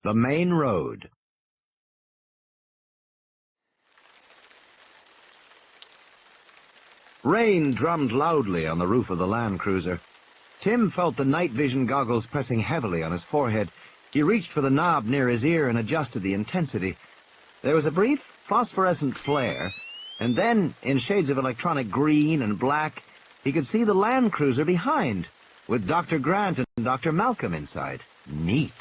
The main road. Rain drummed loudly on the roof of the Land Cruiser. Tim felt the night vision goggles pressing heavily on his forehead. He reached for the knob near his ear and adjusted the intensity. There was a brief phosphorescent flare, and then, in shades of electronic green and black, he could see the Land Cruiser behind, with Dr. Grant and Dr. Malcolm inside. Neat.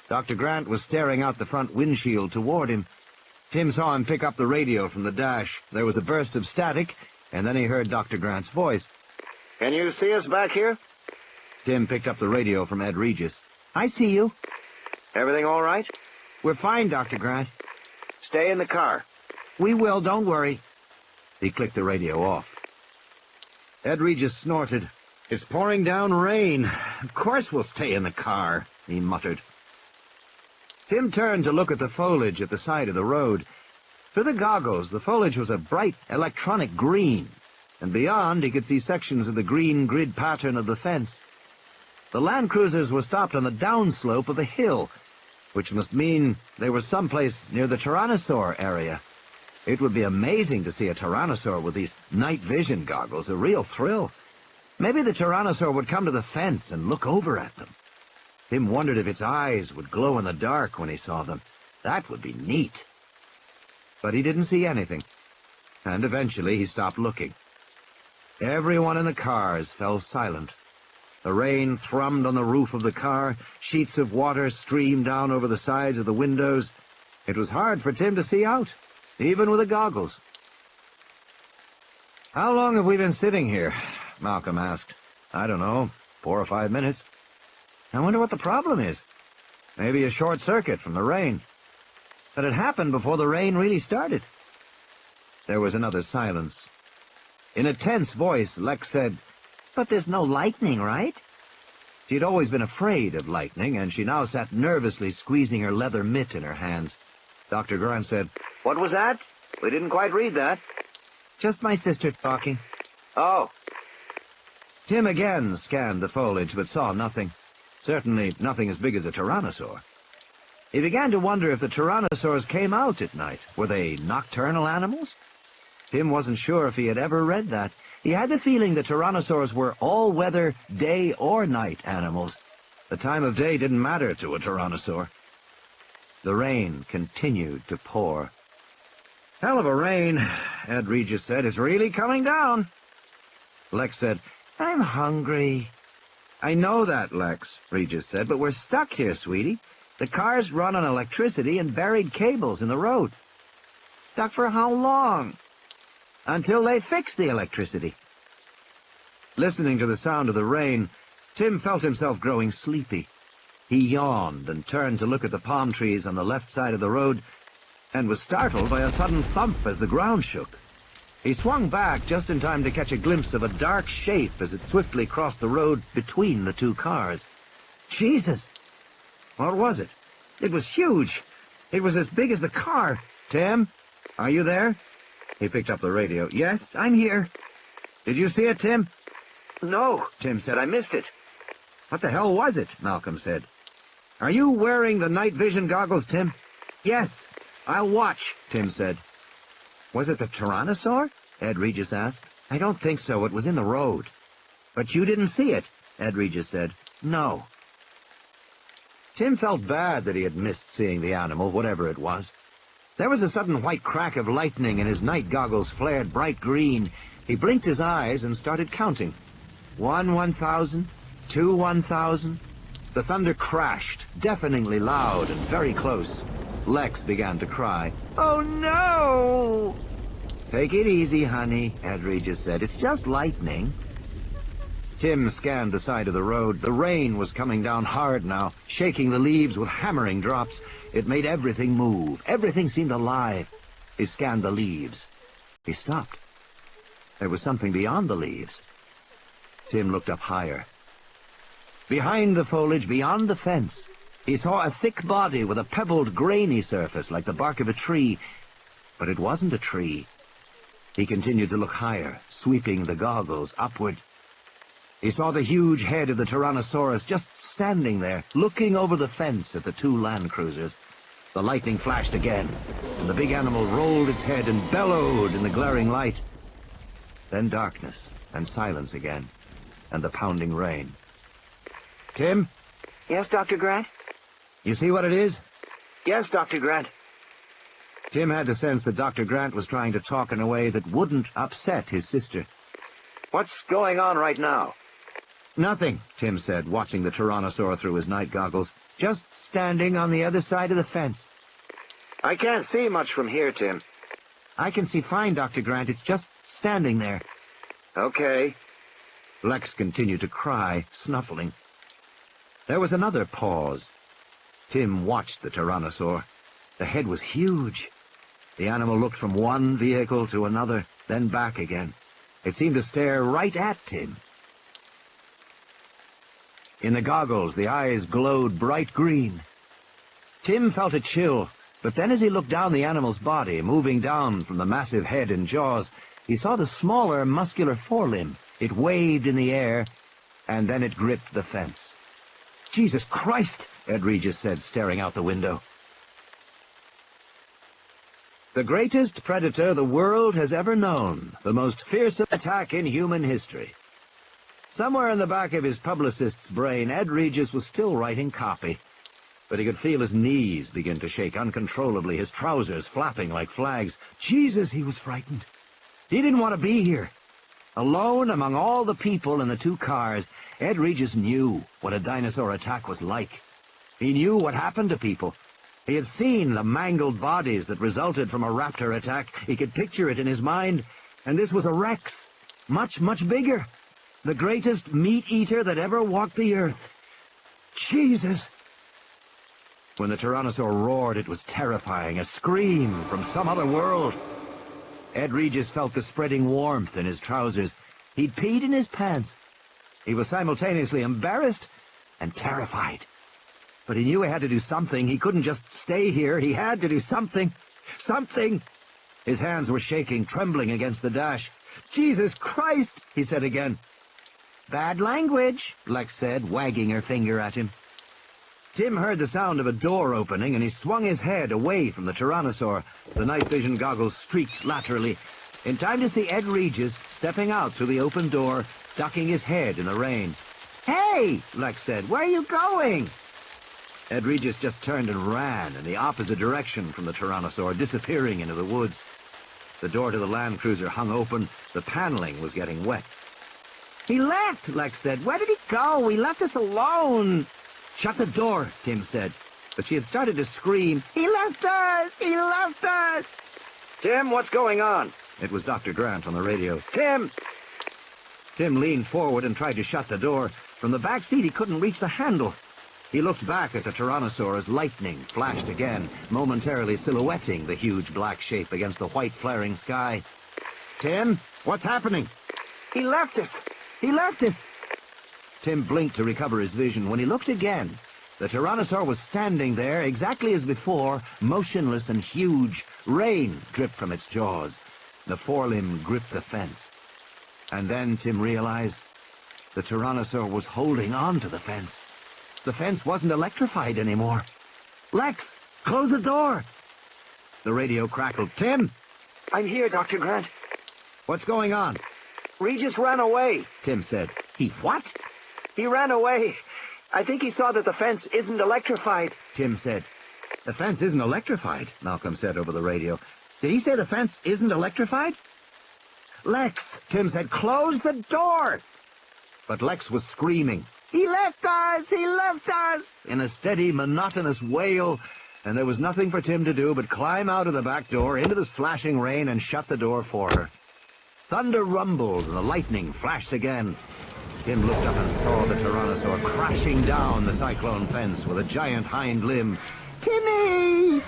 Dr. Grant was staring out the front windshield toward him. Tim saw him pick up the radio from the dash. There was a burst of static, and then he heard Dr. Grant's voice. "Can you see us back here?" Tim picked up the radio from Ed Regis. "I see you." "Everything all right?" "We're fine, Dr. Grant." "Stay in the car." "We will, don't worry." He clicked the radio off. Ed Regis snorted. "It's pouring down rain. Of course we'll stay in the car," he muttered. Tim turned to look at the foliage at the side of the road. Through the goggles, the foliage was a bright electronic green, and beyond he could see sections of the green grid pattern of the fence. The Land Cruisers were stopped on the downslope of a hill, which must mean they were someplace near the Tyrannosaur area. It would be amazing to see a Tyrannosaur with these night vision goggles, a real thrill. Maybe the Tyrannosaur would come to the fence and look over at them. Tim wondered if its eyes would glow in the dark when he saw them. That would be neat. But he didn't see anything, and eventually he stopped looking. Everyone in the cars fell silent. The rain thrummed on the roof of the car. Sheets of water streamed down over the sides of the windows. It was hard for Tim to see out, even with the goggles. "How long have we been sitting here?" Malcolm asked. "I don't know, 4 or 5 minutes. I wonder what the problem is. Maybe a short circuit from the rain." But it happened before the rain really started. There was another silence. In a tense voice, Lex said, "But there's no lightning, right?" She'd always been afraid of lightning, and she now sat nervously squeezing her leather mitt in her hands. Dr. Grant said, "What was that? We didn't quite read that." "Just my sister talking." "Oh." Tim again scanned the foliage, but saw nothing. Certainly nothing as big as a tyrannosaur. He began to wonder if the tyrannosaurs came out at night. Were they nocturnal animals? Tim wasn't sure if he had ever read that. He had the feeling the tyrannosaurs were all-weather, day or night animals. The time of day didn't matter to a tyrannosaur. The rain continued to pour. "Hell of a rain," Ed Regis said. "It's really coming down." Lex said, "I'm hungry." "I know that, Lex," Regis said, "but we're stuck here, sweetie. The cars run on electricity and buried cables in the road." "Stuck for how long?" "Until they fix the electricity." Listening to the sound of the rain, Tim felt himself growing sleepy. He yawned and turned to look at the palm trees on the left side of the road, and was startled by a sudden thump as the ground shook. He swung back just in time to catch a glimpse of a dark shape as it swiftly crossed the road between the two cars. Jesus! What was it? It was huge. It was as big as the car. "Tim, are you there?" He picked up the radio. "Yes, I'm here." "Did you see it, Tim?" "No," Tim said. "I missed it." "What the hell was it?" Malcolm said. "Are you wearing the night vision goggles, Tim?" "Yes, I'll watch," Tim said. "Was it the Tyrannosaur?" Ed Regis asked. "I don't think so. It was in the road." "But you didn't see it," Ed Regis said. "No." Tim felt bad that he had missed seeing the animal, whatever it was. There was a sudden white crack of lightning, and his night goggles flared bright green. He blinked his eyes and started counting. 1 1,000, 2 1,000. The thunder crashed, deafeningly loud and very close. Lex began to cry. "Oh, no!" "Take it easy, honey," Ed Regis said. "It's just lightning." Tim scanned the side of the road. The rain was coming down hard now, shaking the leaves with hammering drops. It made everything move. Everything seemed alive. He scanned the leaves. He stopped. There was something beyond the leaves. Tim looked up higher. Behind the foliage, beyond the fence, he saw a thick body with a pebbled, grainy surface like the bark of a tree. But it wasn't a tree. He continued to look higher, sweeping the goggles upward. He saw the huge head of the Tyrannosaurus just standing there, looking over the fence at the two land cruisers. The lightning flashed again, and the big animal rolled its head and bellowed in the glaring light. Then darkness and silence again, and the pounding rain. Tim? Yes, Dr. Grant? You see what it is? Yes, Dr. Grant. Tim had the sense that Dr. Grant was trying to talk in a way that wouldn't upset his sister. What's going on right now? Nothing, Tim said, watching the Tyrannosaur through his night goggles. Just standing on the other side of the fence. I can't see much from here, Tim. I can see fine, Dr. Grant. It's just standing there. Okay. Lex continued to cry, snuffling. There was another pause. Tim watched the Tyrannosaur. The head was huge. The animal looked from one vehicle to another, then back again. It seemed to stare right at Tim. In the goggles, the eyes glowed bright green. Tim felt a chill, but then as he looked down the animal's body, moving down from the massive head and jaws, he saw the smaller, muscular forelimb. It waved in the air, and then it gripped the fence. "Jesus Christ!" Ed Regis said, staring out the window. The greatest predator the world has ever known, the most fearsome attack in human history. Somewhere in the back of his publicist's brain, Ed Regis was still writing copy. But he could feel his knees begin to shake uncontrollably, his trousers flapping like flags. Jesus, he was frightened. He didn't want to be here. Alone among all the people in the two cars, Ed Regis knew what a dinosaur attack was like. He knew what happened to people. He had seen the mangled bodies that resulted from a raptor attack. He could picture it in his mind. And this was a Rex. Much, much bigger. The greatest meat-eater that ever walked the earth. Jesus! When the Tyrannosaur roared, it was terrifying, a scream from some other world. Ed Regis felt the spreading warmth in his trousers. He'd peed in his pants. He was simultaneously embarrassed and terrified. But he knew he had to do something. He couldn't just stay here. He had to do something. Something! His hands were shaking, trembling against the dash. "Jesus Christ!" he said again. "Bad language," Lex said, wagging her finger at him. Tim heard the sound of a door opening, and he swung his head away from the Tyrannosaur. The night vision goggles streaked laterally, in time to see Ed Regis stepping out through the open door, ducking his head in the rain. "Hey!" Lex said. "Where are you going?" Ed Regis just turned and ran in the opposite direction from the Tyrannosaur, disappearing into the woods. The door to the Land Cruiser hung open. The paneling was getting wet. "He left," Lex said. "Where did he go? He left us alone." "Shut the door," Tim said. But she had started to scream, "He left us! He left us!" Tim, what's going on? It was Dr. Grant on the radio. Tim! Tim leaned forward and tried to shut the door. From the back seat, he couldn't reach the handle. He looked back at the Tyrannosaur as lightning flashed again, momentarily silhouetting the huge black shape against the white flaring sky. "Tim, what's happening?" He left us! "He left us!" Tim blinked to recover his vision. When he looked again, the Tyrannosaur was standing there, exactly as before, motionless and huge. Rain dripped from its jaws. The forelimb gripped the fence. And then Tim realized the Tyrannosaur was holding on to the fence. The fence wasn't electrified anymore. "Lex, close the door!" The radio crackled. "Tim!" "I'm here, Dr. Grant." "What's going on?" "Regis ran away." Tim said. "He what?" "He ran away. I think he saw that the fence isn't electrified." Tim said. "The fence isn't electrified," Malcolm said over the radio. "Did he say the fence isn't electrified?" "Lex," Tim said, "close the door!" But Lex was screaming, "He left us! He left us!" in a steady, monotonous wail, and there was nothing for Tim to do but climb out of the back door into the slashing rain and shut the door for her. Thunder rumbled and the lightning flashed again. Tim looked up and saw the Tyrannosaur crashing down the cyclone fence with a giant hind limb. "Timmy!"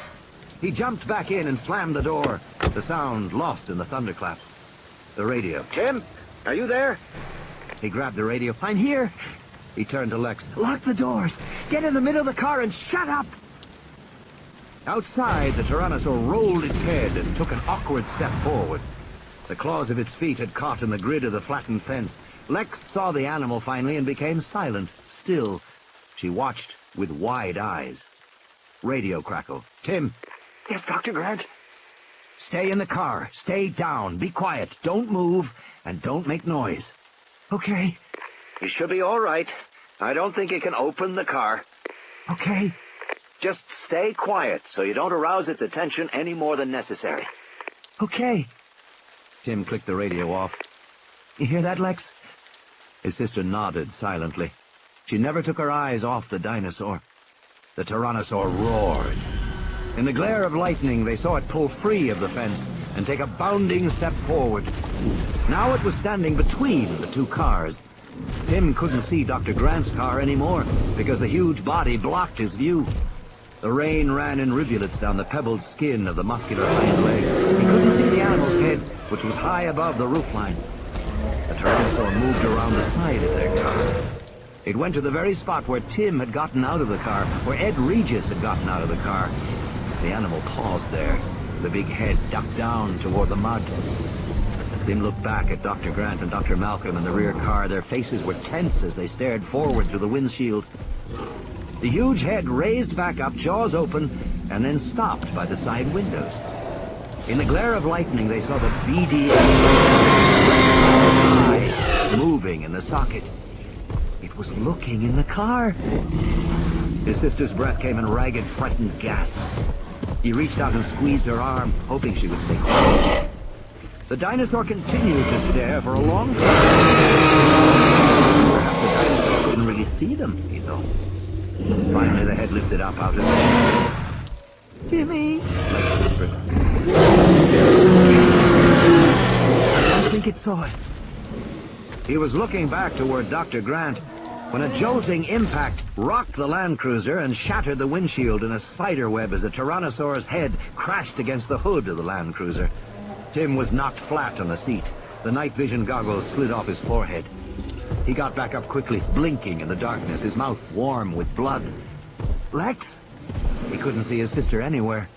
He jumped back in and slammed the door, the sound lost in the thunderclap. The radio. "Tim, are you there?" He grabbed the radio. "I'm here." He turned to Lex. "Lock the doors. Get in the middle of the car and shut up." Outside, the Tyrannosaur rolled its head and took an awkward step forward. The claws of its feet had caught in the grid of the flattened fence. Lex saw the animal finally and became silent, still. She watched with wide eyes. Radio crackle. Tim. Yes, Dr. Grant? Stay in the car. Stay down. Be quiet. Don't move, and don't make noise. Okay. You should be all right. I don't think you can open the car. Okay. Just stay quiet so you don't arouse its attention any more than necessary. Okay. Tim clicked the radio off. You hear that, Lex? His sister nodded silently. She never took her eyes off the dinosaur. The Tyrannosaur roared. In the glare of lightning, they saw it pull free of the fence and take a bounding step forward. Now it was standing between the two cars. Tim couldn't see Dr. Grant's car anymore because the huge body blocked his view. The rain ran in rivulets down the pebbled skin of the muscular hind legs. He couldn't see the animal's head, which was high above the roofline. The Tyrannosaur moved around the side of their car. It went to the very spot where Tim had gotten out of the car, where Ed Regis had gotten out of the car. The animal paused there, the big head ducked down toward the mud. Tim looked back at Dr. Grant and Dr. Malcolm in the rear car. Their faces were tense as they stared forward through the windshield. The huge head raised back up, jaws open, and then stopped by the side windows. In the glare of lightning, they saw the beady eye moving in the socket. It was looking in the car. His sister's breath came in ragged, frightened gasps. He reached out and squeezed her arm, hoping she would stay quiet. The dinosaur continued to stare for a long time. Perhaps the dinosaur couldn't really see them, he thought. Finally, the head lifted up out of the air. Timmy, Lex whispered. I think it saw us. He was looking back toward Dr. Grant when a jolting impact rocked the Land Cruiser and shattered the windshield in a spider web as the Tyrannosaur's head crashed against the hood of the Land Cruiser. Tim was knocked flat on the seat. The night vision goggles slid off his forehead. He got back up quickly, blinking in the darkness, his mouth warm with blood. Lex? He couldn't see his sister anywhere.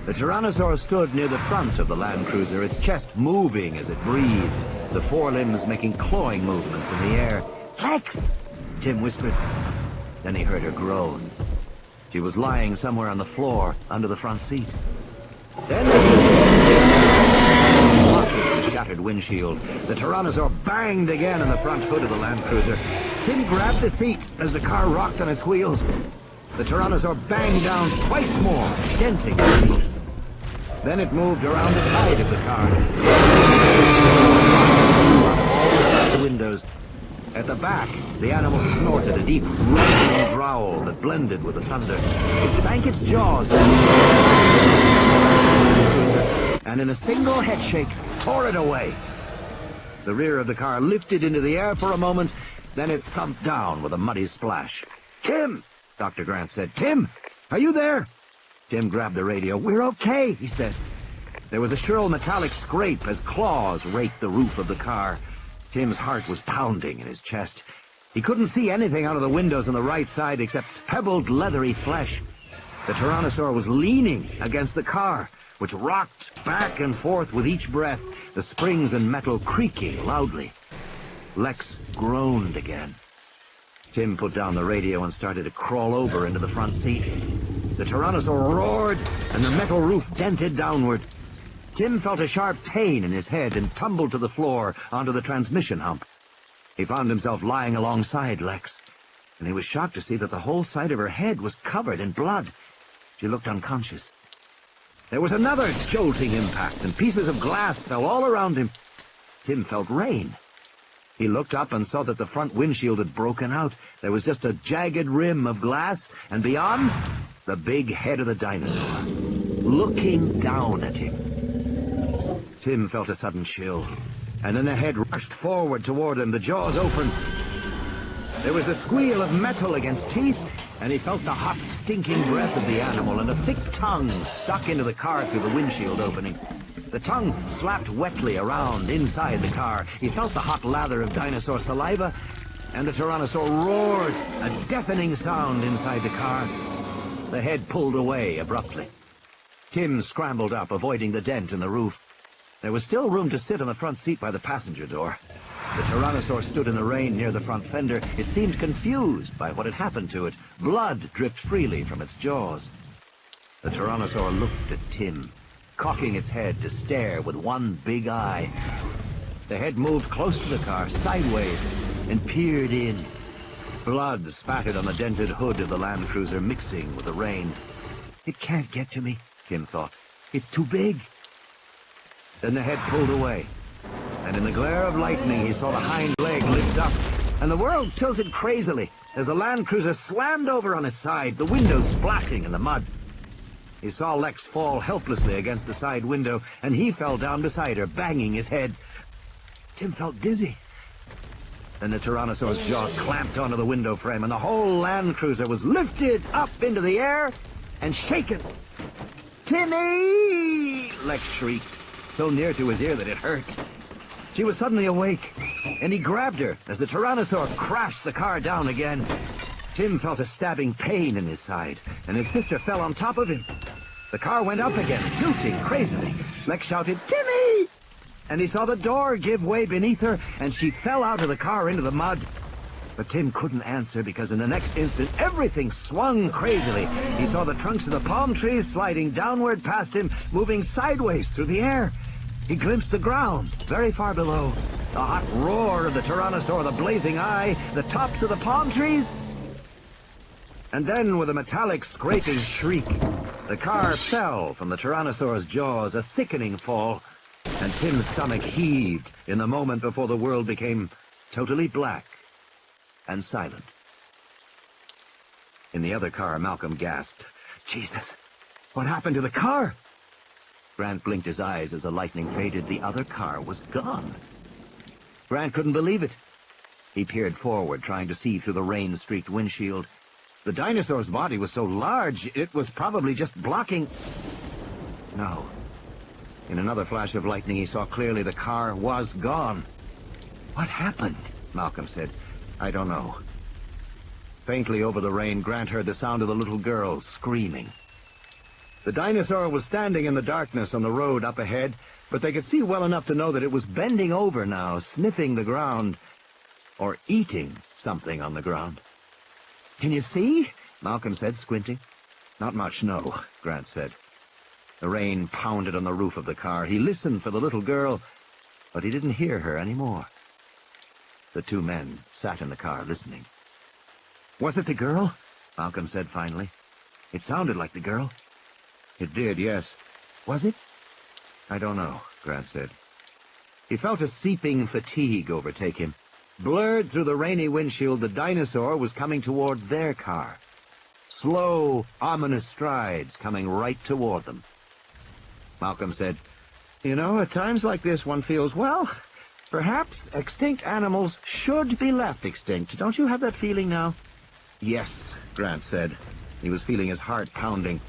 The Tyrannosaur stood near the front of the Land Cruiser, its chest moving as it breathed, the forelimbs making clawing movements in the air. Lex! Tim whispered. Then he heard her groan. She was lying somewhere on the floor, under the front seat. Then the shattered windshield. The Tyrannosaur banged again on the front hood of the Land Cruiser. Tim grabbed the seat as the car rocked on its wheels. The Tyrannosaur banged down twice more, denting the seat. Then it moved around the side of the car. All the windows. At the back, the animal snorted a deep, rumbling growl that blended with the thunder. It sank its jaws, and in a single head shake, tore it away. The rear of the car lifted into the air for a moment, then it thumped down with a muddy splash. Tim! Dr. Grant said. Tim! Are you there? Tim grabbed the radio. We're okay, he said. There was a shrill metallic scrape as claws raked the roof of the car. Tim's heart was pounding in his chest. He couldn't see anything out of the windows on the right side except pebbled, leathery flesh. The Tyrannosaur was leaning against the car, which rocked back and forth with each breath, the springs and metal creaking loudly. Lex groaned again. Tim put down the radio and started to crawl over into the front seat. The Tyrannosaur roared, and the metal roof dented downward. Tim felt a sharp pain in his head and tumbled to the floor onto the transmission hump. He found himself lying alongside Lex, and he was shocked to see that the whole side of her head was covered in blood. She looked unconscious. There was another jolting impact, and pieces of glass fell all around him. Tim felt rain. He looked up and saw that the front windshield had broken out. There was just a jagged rim of glass, and beyond, the big head of the dinosaur, looking down at him. Tim felt a sudden chill, and then the head rushed forward toward him, the jaws open. There was a squeal of metal against teeth, and he felt the hot, stinking breath of the animal, and a thick tongue stuck into the car through the windshield opening. The tongue slapped wetly around inside the car. He felt the hot lather of dinosaur saliva, and the Tyrannosaur roared, a deafening sound inside the car. The head pulled away abruptly. Tim scrambled up, avoiding the dent in the roof. There was still room to sit on the front seat by the passenger door. The Tyrannosaur stood in the rain near the front fender. It seemed confused by what had happened to it. Blood dripped freely from its jaws. The Tyrannosaur looked at Tim, cocking its head to stare with one big eye. The head moved close to the car, sideways, and peered in. Blood spattered on the dented hood of the Land Cruiser, mixing with the rain. It can't get to me, Tim thought. It's too big. Then the head pulled away, and in the glare of lightning he saw the hind leg lift up, and the world tilted crazily as the Land Cruiser slammed over on its side, the window splashing in the mud. He saw Lex fall helplessly against the side window, and he fell down beside her, banging his head. Tim felt dizzy. Then the Tyrannosaur's jaws clamped onto the window frame, and the whole Land Cruiser was lifted up into the air and shaken. "Timmy!" Lex shrieked, so near to his ear that it hurt. She was suddenly awake, and he grabbed her as the Tyrannosaur crashed the car down again. Tim felt a stabbing pain in his side, and his sister fell on top of him. The car went up again, tilting crazily. Lex shouted, "Timmy!" And he saw the door give way beneath her, and she fell out of the car into the mud. But Tim couldn't answer, because in the next instant, everything swung crazily. He saw the trunks of the palm trees sliding downward past him, moving sideways through the air. He glimpsed the ground, very far below. The hot roar of the Tyrannosaur, the blazing eye, the tops of the palm trees. And then, with a metallic scraping shriek, the car fell from the Tyrannosaur's jaws, a sickening fall, and Tim's stomach heaved in the moment before the world became totally black and silent. In the other car, Malcolm gasped, "Jesus, what happened to the car?" Grant blinked his eyes as the lightning faded. The other car was gone. Grant couldn't believe it. He peered forward, trying to see through the rain-streaked windshield. The dinosaur's body was so large, it was probably just blocking... No. In another flash of lightning, he saw clearly the car was gone. "What happened?" Malcolm said. "I don't know." Faintly over the rain, Grant heard the sound of the little girl screaming. The dinosaur was standing in the darkness on the road up ahead, but they could see well enough to know that it was bending over now, sniffing the ground, or eating something on the ground. "Can you see?" Malcolm said, squinting. "Not much, no," Grant said. The rain pounded on the roof of the car. He listened for the little girl, but he didn't hear her anymore. The two men sat in the car, listening. "Was it the girl?" Malcolm said finally. "It sounded like the girl." "It did, yes." "Was it?" "I don't know," Grant said. He felt a seeping fatigue overtake him. Blurred through the rainy windshield, the dinosaur was coming toward their car. Slow, ominous strides coming right toward them. Malcolm said, "You know, at times like this one feels, well, perhaps extinct animals should be left extinct. Don't you have that feeling now?" "Yes," Grant said. He was feeling his heart pounding.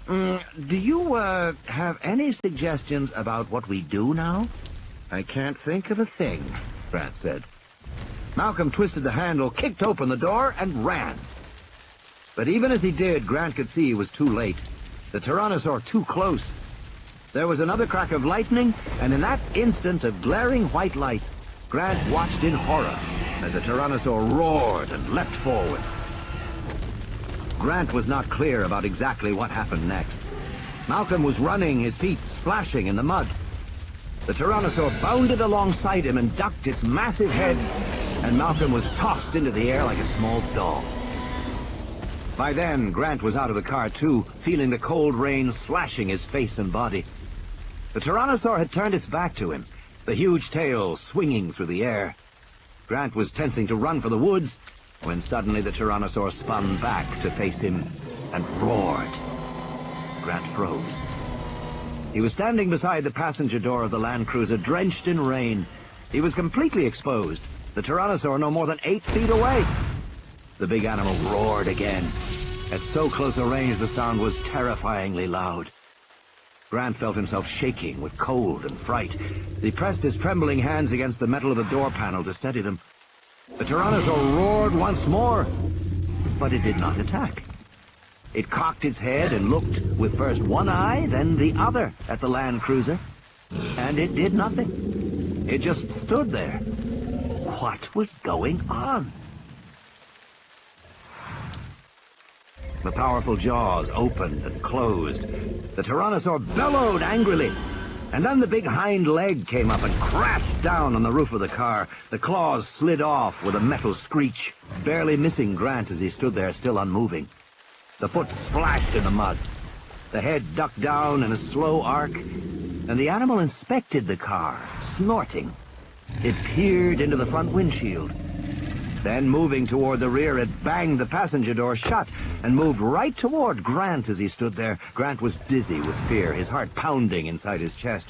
Do you, have any suggestions about what we do now?" "I can't think of a thing," Grant said. Malcolm twisted the handle, kicked open the door, and ran. But even as he did, Grant could see he was too late. The Tyrannosaur too close. There was another crack of lightning, and in that instant of glaring white light, Grant watched in horror as the Tyrannosaur roared and leapt forward. Grant was not clear about exactly what happened next. Malcolm was running, his feet splashing in the mud. The Tyrannosaur bounded alongside him and ducked its massive head, and Malcolm was tossed into the air like a small doll. By then, Grant was out of the car too, feeling the cold rain slashing his face and body. The Tyrannosaur had turned its back to him, the huge tail swinging through the air. Grant was tensing to run for the woods, when suddenly the Tyrannosaur spun back to face him and roared. Grant froze. He was standing beside the passenger door of the Land Cruiser, drenched in rain. He was completely exposed, the Tyrannosaur no more than 8 feet away. The big animal roared again. At so close a range, the sound was terrifyingly loud. Grant felt himself shaking with cold and fright. He pressed his trembling hands against the metal of the door panel to steady them. The Tyrannosaur roared once more, but it did not attack. It cocked its head and looked with first one eye, then the other at the Land Cruiser, and it did nothing. It just stood there, What was going on? The powerful jaws opened and closed. The Tyrannosaur bellowed angrily, and then the big hind leg came up and crashed down on the roof of the car. The claws slid off with a metal screech, barely missing Grant as he stood there still unmoving. The foot splashed in the mud. The head ducked down in a slow arc, and the animal inspected the car, snorting. It peered into the front windshield. Then, moving toward the rear, it banged the passenger door shut and moved right toward Grant as he stood there. Grant was dizzy with fear, his heart pounding inside his chest.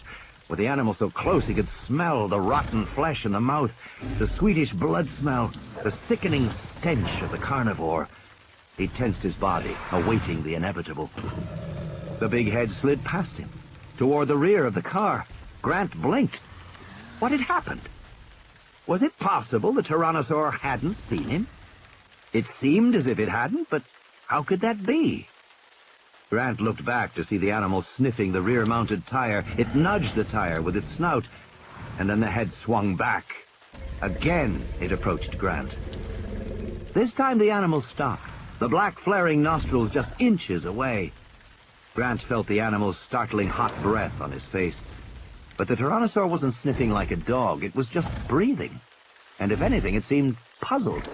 With the animal so close, he could smell the rotten flesh in the mouth, the sweetish blood smell, the sickening stench of the carnivore. He tensed his body, awaiting the inevitable. The big head slid past him, toward the rear of the car. Grant blinked. What had happened? Was it possible the Tyrannosaur hadn't seen him? It seemed as if it hadn't, but how could that be? Grant looked back to see the animal sniffing the rear-mounted tire. It nudged the tire with its snout, and then the head swung back. Again, it approached Grant. This time the animal stopped, the black flaring nostrils just inches away. Grant felt the animal's startling hot breath on his face. But the Tyrannosaur wasn't sniffing like a dog. It was just breathing. And if anything, it seemed puzzled.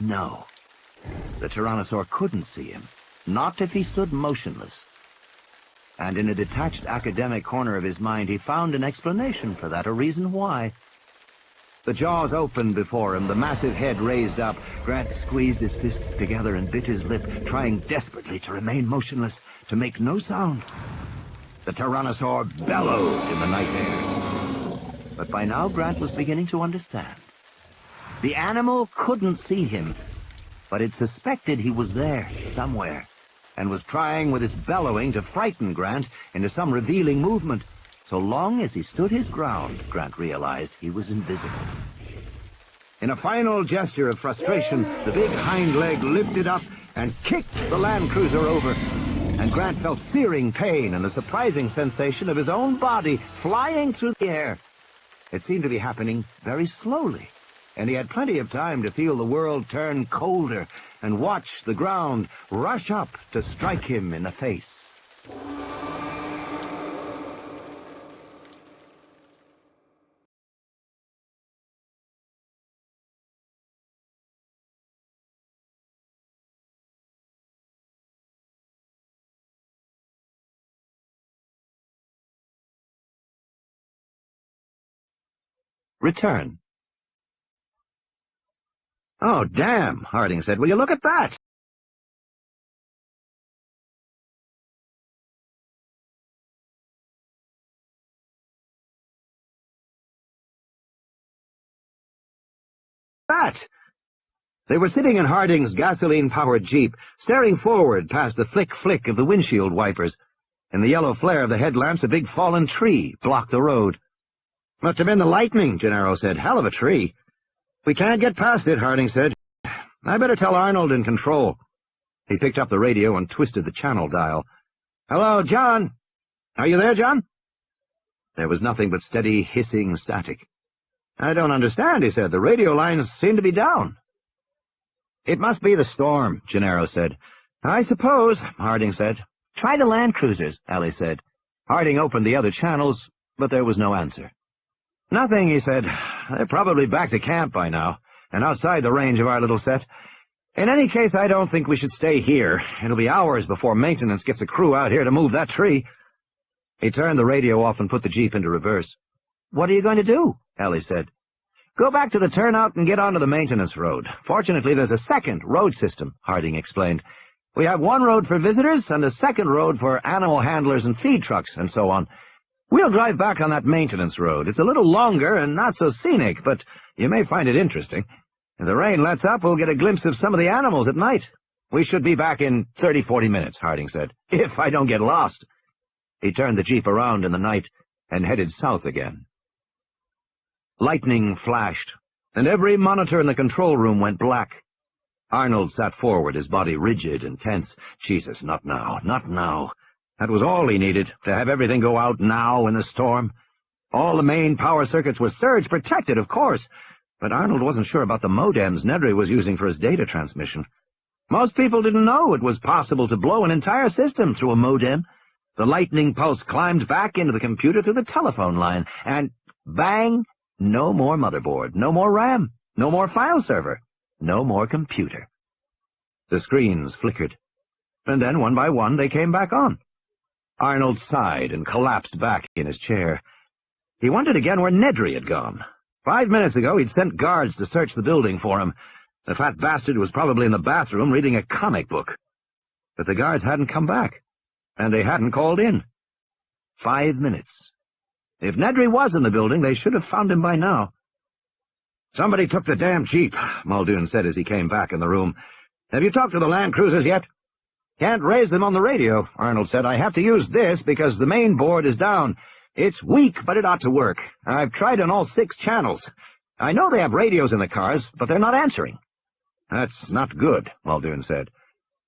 No. The Tyrannosaur couldn't see him. Not if he stood motionless. And in a detached academic corner of his mind, he found an explanation for that, a reason why. The jaws opened before him, the massive head raised up. Grant squeezed his fists together and bit his lip, trying desperately to remain motionless, to make no sound. The Tyrannosaur bellowed in the night air. But by now, Grant was beginning to understand. The animal couldn't see him, but it suspected he was there, somewhere, and was trying with its bellowing to frighten Grant into some revealing movement. So long as he stood his ground, Grant realized he was invisible. In a final gesture of frustration, the big hind leg lifted up and kicked the Land Cruiser over, and Grant felt searing pain and the surprising sensation of his own body flying through the air. It seemed to be happening very slowly, and he had plenty of time to feel the world turn colder and watch the ground rush up to strike him in the face. Return. "Oh, damn," Harding said. "Will you look at that?" They were sitting in Harding's gasoline-powered Jeep, staring forward past the flick-flick of the windshield wipers. In the yellow flare of the headlamps, a big fallen tree blocked the road. "Must have been the lightning," Gennaro said. "Hell of a tree." "We can't get past it," Harding said. "I better tell Arnold in control." He picked up the radio and twisted the channel dial. "Hello, John. Are you there, John?" There was nothing but steady, hissing static. "I don't understand," he said. "The radio lines seem to be down." "It must be the storm," Gennaro said. "I suppose," Harding said. "Try the Land Cruisers," Ellie said. Harding opened the other channels, but there was no answer. "Nothing," he said. "They're probably back to camp by now, and outside the range of our little set. In any case, I don't think we should stay here. It'll be hours before maintenance gets a crew out here to move that tree." He turned the radio off and put the Jeep into reverse. "What are you going to do?" Ellie said. "Go back to the turnout and get onto the maintenance road. Fortunately, there's a second road system," Harding explained. "We have one road for visitors and a second road for animal handlers and feed trucks and so on. We'll drive back on that maintenance road. It's a little longer and not so scenic, but you may find it interesting. If the rain lets up, we'll get a glimpse of some of the animals at night. We should be back in 30-40 minutes, Harding said, if I don't get lost." He turned the Jeep around in the night and headed south again. Lightning flashed, and every monitor in the control room went black. Arnold sat forward, his body rigid and tense. Jesus, not now, not now. That was all he needed, to have everything go out now in the storm. All the main power circuits were surge-protected, of course, But Arnold wasn't sure about the modems Nedry was using for his data transmission. Most people didn't know it was possible to blow an entire system through a modem. The lightning pulse climbed back into the computer through the telephone line, and bang! No more motherboard, no more RAM, no more file server, no more computer. The screens flickered, and then one by one they came back on. Arnold sighed and collapsed back in his chair. He wondered again where Nedry had gone. 5 minutes ago he'd sent guards to search the building for him. The fat bastard was probably in the bathroom reading a comic book. But the guards hadn't come back, and they hadn't called in. 5 minutes. If Nedry was in the building, they should have found him by now. "Somebody took the damn Jeep," Muldoon said as he came back in the room. "Have you talked to the Land Cruisers yet?" "Can't raise them on the radio," Arnold said. "I have to use this because the main board is down. It's weak, but it ought to work. I've tried on all 6 channels. I know they have radios in the cars, but they're not answering." "That's not good," Muldoon said.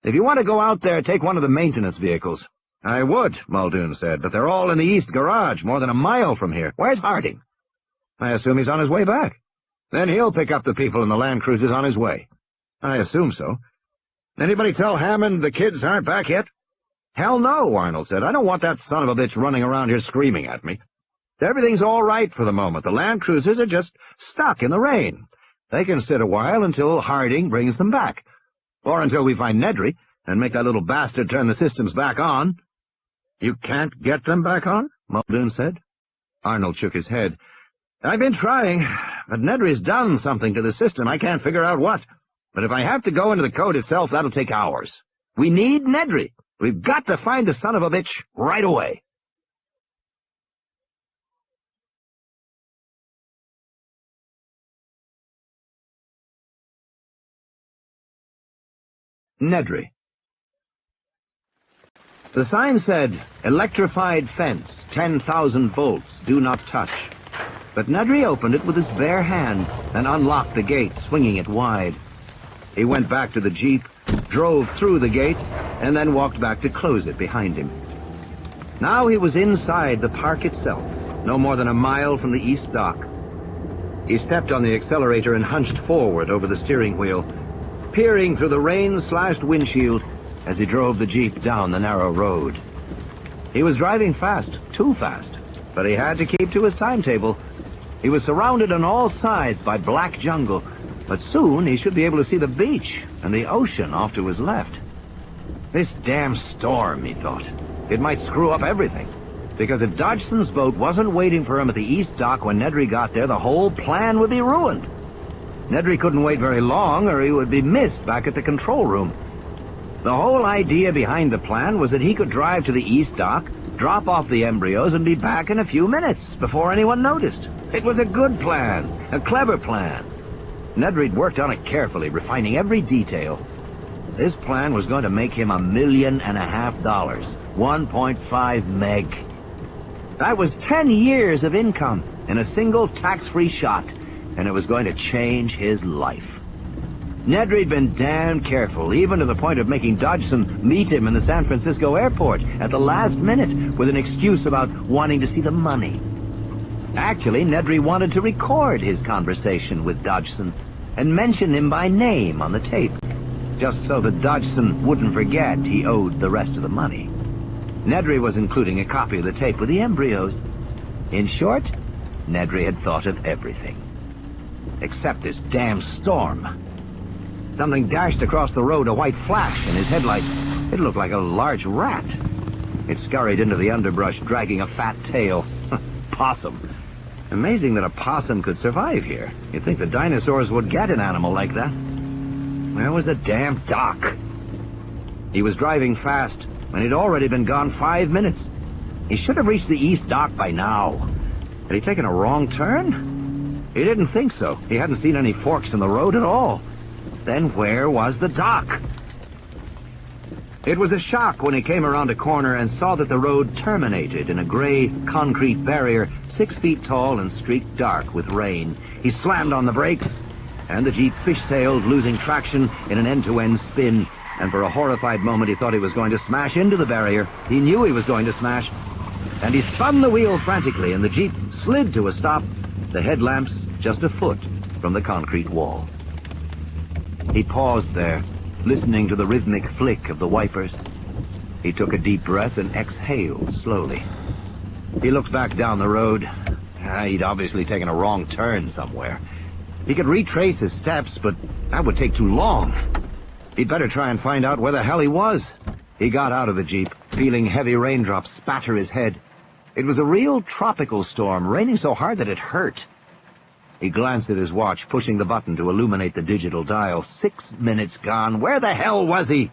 "If you want to go out there, take one of the maintenance vehicles." "I would," Muldoon said, "but they're all in the east garage, more than a mile from here. Where's Harding?" "I assume he's on his way back." "Then he'll pick up the people in the Land Cruisers on his way." "I assume so." "Anybody tell Hammond the kids aren't back yet?" "Hell no," Arnold said. "I don't want that son of a bitch running around here screaming at me. Everything's all right for the moment. The Land Cruisers are just stuck in the rain. They can sit a while until Harding brings them back. Or until we find Nedry and make that little bastard turn the systems back on." "You can't get them back on?" Muldoon said. Arnold shook his head. "I've been trying, but Nedry's done something to the system. I can't figure out what. But if I have to go into the code itself, that'll take hours. We need Nedry. We've got to find the son of a bitch right away." Nedry. The sign said, "Electrified fence, 10,000 volts, do not touch." But Nedry opened it with his bare hand and unlocked the gate, swinging it wide. He went back to the Jeep, drove through the gate, and then walked back to close it behind him. Now he was inside the park itself, no more than a mile from the east dock. He stepped on the accelerator and hunched forward over the steering wheel, peering through the rain-slashed windshield as he drove the Jeep down the narrow road. He was driving fast, too fast, but he had to keep to his timetable. He was surrounded on all sides by black jungle, but soon he should be able to see the beach and the ocean off to his left. This damn storm, he thought. It might screw up everything, because if Dodgson's boat wasn't waiting for him at the east dock when Nedry got there, the whole plan would be ruined. Nedry couldn't wait very long, or he would be missed back at the control room. The whole idea behind the plan was that he could drive to the east dock, drop off the embryos, and be back in a few minutes before anyone noticed. It was a good plan, a clever plan. Nedry'd worked on it carefully, refining every detail. This plan was going to make him $1.5 million, 1.5 meg. That was 10 years of income in a single tax-free shot, and it was going to change his life. Nedry'd been damn careful, even to the point of making Dodgson meet him in the San Francisco airport at the last minute with an excuse about wanting to see the money. Actually, Nedry wanted to record his conversation with Dodgson and mention him by name on the tape, just so that Dodgson wouldn't forget he owed the rest of the money. Nedry was including a copy of the tape with the embryos. In short, Nedry had thought of everything. Except this damn storm. Something dashed across the road, a white flash in his headlights. It looked like a large rat. It scurried into the underbrush, dragging a fat tail. Possum. Amazing that a possum could survive here. You'd think the dinosaurs would get an animal like that. Where was the damn dock? He was driving fast, and he'd already been gone 5 minutes. He should have reached the east dock by now. Had he taken a wrong turn? He didn't think so. He hadn't seen any forks in the road at all. Then where was the dock? It was a shock when he came around a corner and saw that the road terminated in a gray concrete barrier 6 feet tall and streaked dark with rain. He slammed on the brakes, and the Jeep fishtailed, losing traction in an end-to-end spin, and for a horrified moment he thought he was going to smash into the barrier. He knew he was going to smash, and he spun the wheel frantically, and the Jeep slid to a stop, the headlamps just a foot from the concrete wall. He paused there, listening to the rhythmic flick of the wipers. He took a deep breath and exhaled slowly. He looked back down the road. He'd obviously taken a wrong turn somewhere. He could retrace his steps, but that would take too long. He'd better try and find out where the hell he was. He got out of the Jeep, feeling heavy raindrops spatter his head. It was a real tropical storm, raining so hard that it hurt. He glanced at his watch, pushing the button to illuminate the digital dial. 6 minutes gone. Where the hell was he?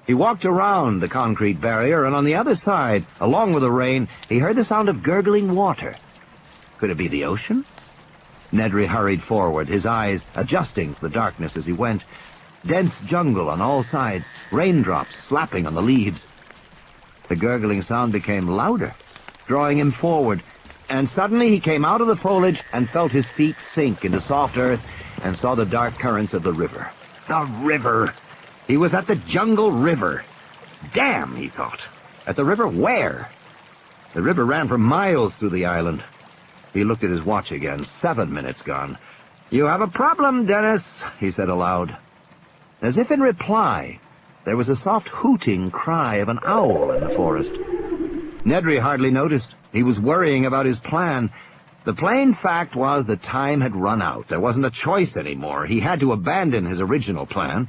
He walked around the concrete barrier, and on the other side, along with the rain, he heard the sound of gurgling water. Could it be the ocean? Nedry hurried forward, his eyes adjusting to the darkness as he went. Dense jungle on all sides, raindrops slapping on the leaves. The gurgling sound became louder, drawing him forward, and suddenly he came out of the foliage and felt his feet sink into soft earth and saw the dark currents of the river. The river! He was at the jungle river. Damn, he thought. At the river where? The river ran for miles through the island. He looked at his watch again. 7 minutes gone. "You have a problem, Dennis," he said aloud. As if in reply, there was a soft hooting cry of an owl in the forest. Nedry hardly noticed. He was worrying about his plan. The plain fact was that time had run out. There wasn't a choice anymore. He had to abandon his original plan.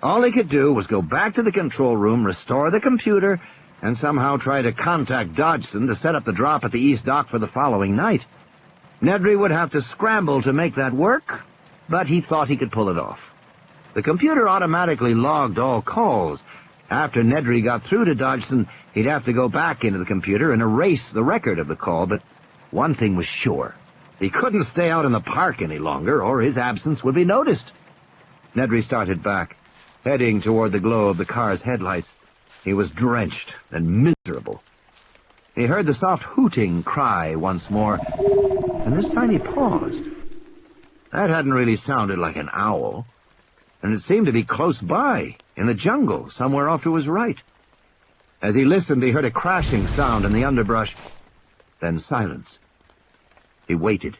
All he could do was go back to the control room, restore the computer, and somehow try to contact Dodgson to set up the drop at the East Dock for the following night. Nedry would have to scramble to make that work, but he thought he could pull it off. The computer automatically logged all calls. After Nedry got through to Dodgson, he'd have to go back into the computer and erase the record of the call, but one thing was sure. He couldn't stay out in the park any longer, or his absence would be noticed. Nedry started back, heading toward the glow of the car's headlights. He was drenched and miserable. He heard the soft hooting cry once more, and this time he paused. That hadn't really sounded like an owl, and it seemed to be close by, in the jungle, somewhere off to his right. As he listened, he heard a crashing sound in the underbrush, then silence. He waited,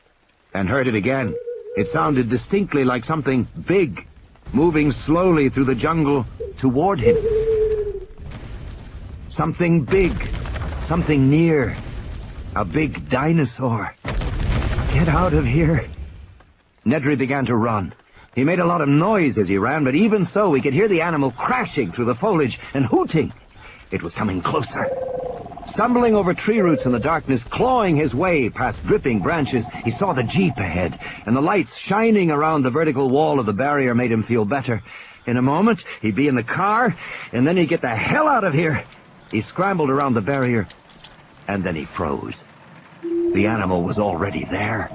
and heard it again. It sounded distinctly like something big, moving slowly through the jungle toward him. Something big, something near. A big dinosaur. Get out of here. Nedry began to run. He made a lot of noise as he ran, but even so, he could hear the animal crashing through the foliage and hooting. It was coming closer. Stumbling over tree roots in the darkness, clawing his way past dripping branches, he saw the Jeep ahead, and the lights shining around the vertical wall of the barrier made him feel better. In a moment, he'd be in the car, and then he'd get the hell out of here. He scrambled around the barrier, and then he froze. The animal was already there.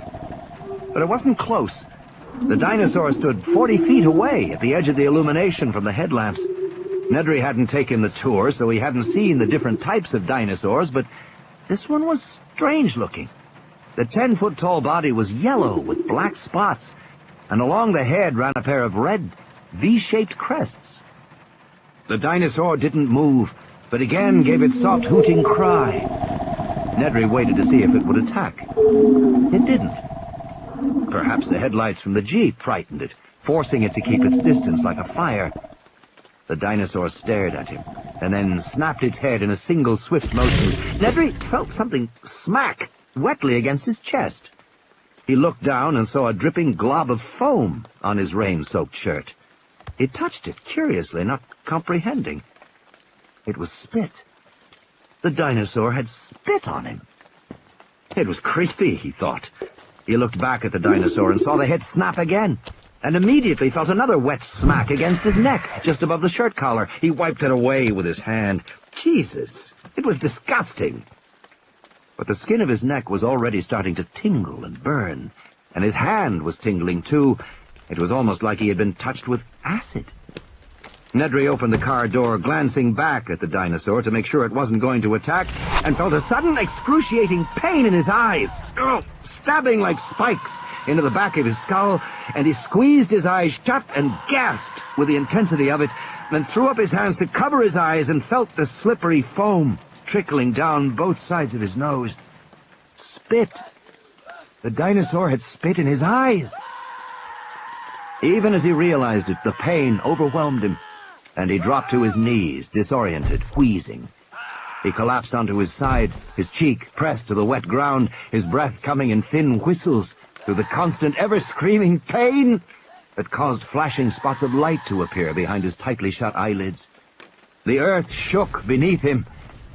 But it wasn't close. The dinosaur stood 40 feet away at the edge of the illumination from the headlamps. Nedry hadn't taken the tour, so he hadn't seen the different types of dinosaurs, but this one was strange-looking. The 10-foot-tall body was yellow with black spots, and along the head ran a pair of red, V-shaped crests. The dinosaur didn't move, but again gave its soft hooting cry. Nedry waited to see if it would attack. It didn't. Perhaps the headlights from the Jeep frightened it, forcing it to keep its distance like a fire. The dinosaur stared at him, and then snapped its head in a single swift motion. Nedry felt something smack wetly against his chest. He looked down and saw a dripping glob of foam on his rain-soaked shirt. He touched it curiously, not comprehending. It was spit. The dinosaur had spit on him. It was creepy, he thought. He looked back at the dinosaur and saw the head snap again, and immediately felt another wet smack against his neck, just above the shirt collar. He wiped it away with his hand. Jesus, it was disgusting. But the skin of his neck was already starting to tingle and burn, and his hand was tingling too. It was almost like he had been touched with acid. Nedry opened the car door, glancing back at the dinosaur to make sure it wasn't going to attack, and felt a sudden excruciating pain in his eyes, stabbing like spikes into the back of his skull, and he squeezed his eyes shut and gasped with the intensity of it, then threw up his hands to cover his eyes and felt the slippery foam trickling down both sides of his nose. Spit. The dinosaur had spit in his eyes. Even as he realized it, the pain overwhelmed him, and he dropped to his knees, disoriented, wheezing. He collapsed onto his side, his cheek pressed to the wet ground, his breath coming in thin whistles through the constant, ever-screaming pain that caused flashing spots of light to appear behind his tightly shut eyelids. The earth shook beneath him,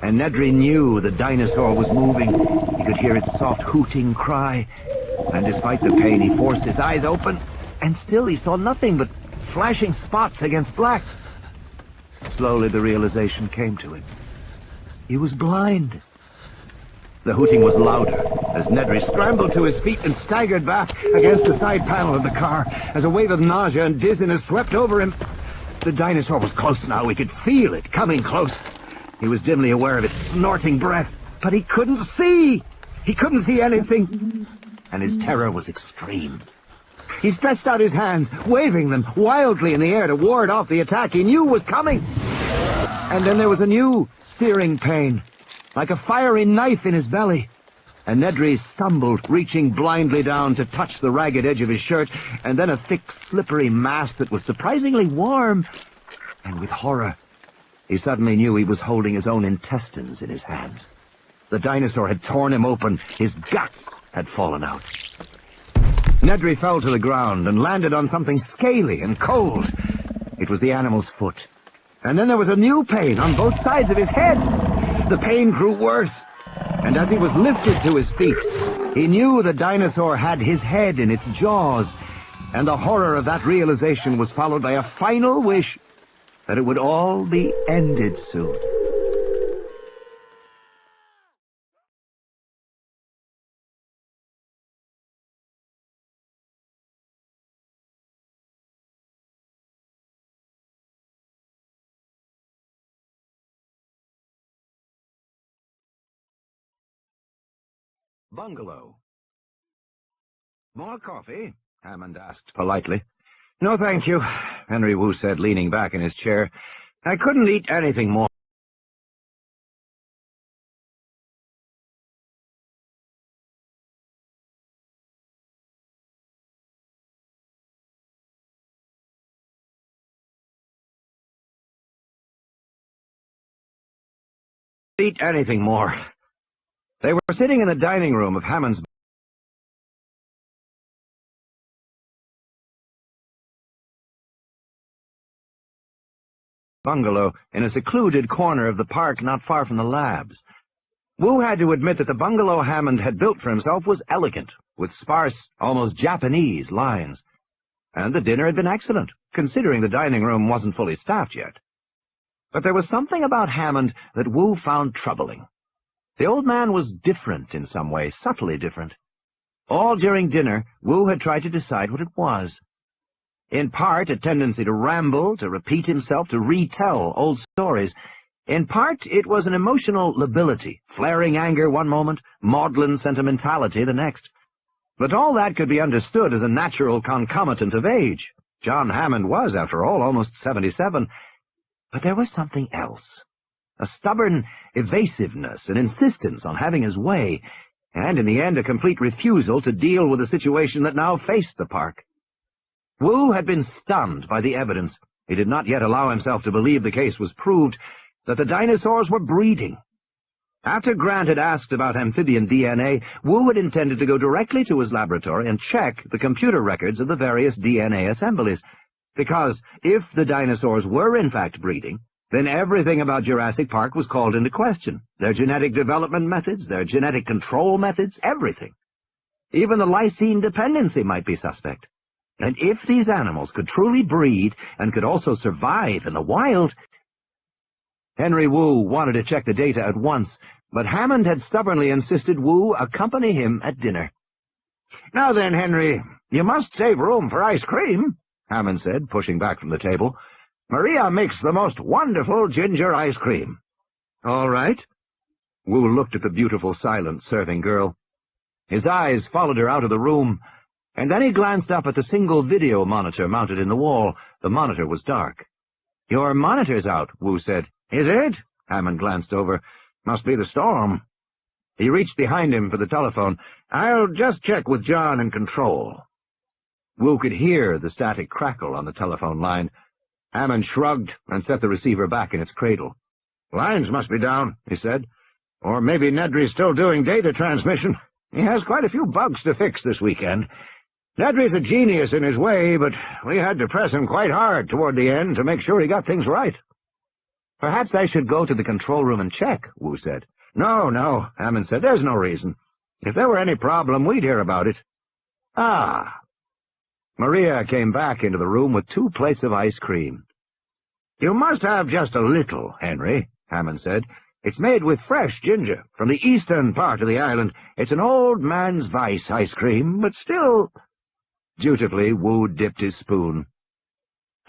and Nedry knew the dinosaur was moving. He could hear its soft hooting cry, and despite the pain, he forced his eyes open, and still he saw nothing but flashing spots against black. Slowly the realization came to him. He was blind. The hooting was louder as Nedry scrambled to his feet and staggered back against the side panel of the car as a wave of nausea and dizziness swept over him. The dinosaur was close now. He could feel it coming close. He was dimly aware of its snorting breath, but he couldn't see. He couldn't see anything, and his terror was extreme. He stretched out his hands, waving them wildly in the air to ward off the attack he knew was coming. And then there was a new searing pain, like a fiery knife in his belly. And Nedry stumbled, reaching blindly down to touch the ragged edge of his shirt, and then a thick, slippery mass that was surprisingly warm. And with horror, he suddenly knew he was holding his own intestines in his hands. The dinosaur had torn him open. His guts had fallen out. Nedry fell to the ground and landed on something scaly and cold. It was the animal's foot. And then there was a new pain on both sides of his head. The pain grew worse, and as he was lifted to his feet, he knew the dinosaur had his head in its jaws, and the horror of that realization was followed by a final wish that it would all be ended soon. Bungalow. More coffee? Hammond asked politely. No, thank you, Henry Wu said, leaning back in his chair. I couldn't eat anything more. Eat anything more. They were sitting in the dining room of Hammond's bungalow in a secluded corner of the park not far from the labs. Wu had to admit that the bungalow Hammond had built for himself was elegant, with sparse, almost Japanese lines. And the dinner had been excellent, considering the dining room wasn't fully staffed yet. But there was something about Hammond that Wu found troubling. The old man was different in some way, subtly different. All during dinner, Wu had tried to decide what it was. In part, a tendency to ramble, to repeat himself, to retell old stories. In part, it was an emotional lability, flaring anger one moment, maudlin sentimentality the next. But all that could be understood as a natural concomitant of age. John Hammond was, after all, almost 77. But there was something else. A stubborn evasiveness, an insistence on having his way, and in the end a complete refusal to deal with the situation that now faced the park. Wu had been stunned by the evidence. He did not yet allow himself to believe the case was proved, that the dinosaurs were breeding. After Grant had asked about amphibian DNA, Wu had intended to go directly to his laboratory and check the computer records of the various DNA assemblies, because if the dinosaurs were in fact breeding, then everything about Jurassic Park was called into question. Their genetic development methods, their genetic control methods, everything. Even the lysine dependency might be suspect. And if these animals could truly breed and could also survive in the wild... Henry Wu wanted to check the data at once, but Hammond had stubbornly insisted Wu accompany him at dinner. "Now then, Henry, you must save room for ice cream," Hammond said, pushing back from the table. "Maria makes the most wonderful ginger ice cream." "All right." Wu looked at the beautiful, silent serving girl. His eyes followed her out of the room, and then he glanced up at the single video monitor mounted in the wall. The monitor was dark. "Your monitor's out," Wu said. "Is it?" Hammond glanced over. "Must be the storm." He reached behind him for the telephone. "I'll just check with John in control." Wu could hear the static crackle on the telephone line. Hammond shrugged and set the receiver back in its cradle. "Lines must be down," he said. "Or maybe Nedry's still doing data transmission. He has quite a few bugs to fix this weekend. Nedry's a genius in his way, but we had to press him quite hard toward the end to make sure he got things right." "Perhaps I should go to the control room and check," Wu said. No, Hammond said. "There's no reason. If there were any problem, we'd hear about it." "Ah." Maria came back into the room with 2 plates of ice cream. "You must have just a little, Henry," Hammond said. "It's made with fresh ginger, from the eastern part of the island. It's an old man's vice ice cream, but still—" Dutifully, Wu dipped his spoon.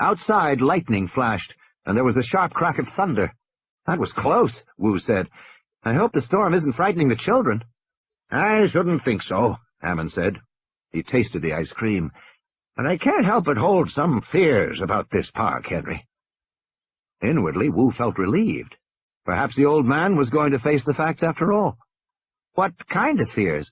Outside, lightning flashed, and there was a sharp crack of thunder. "That was close," Wu said. "I hope the storm isn't frightening the children." "I shouldn't think so," Hammond said. He tasted the ice cream. "But I can't help but hold some fears about this park, Henry." Inwardly, Wu felt relieved. Perhaps the old man was going to face the facts after all. "What kind of fears?"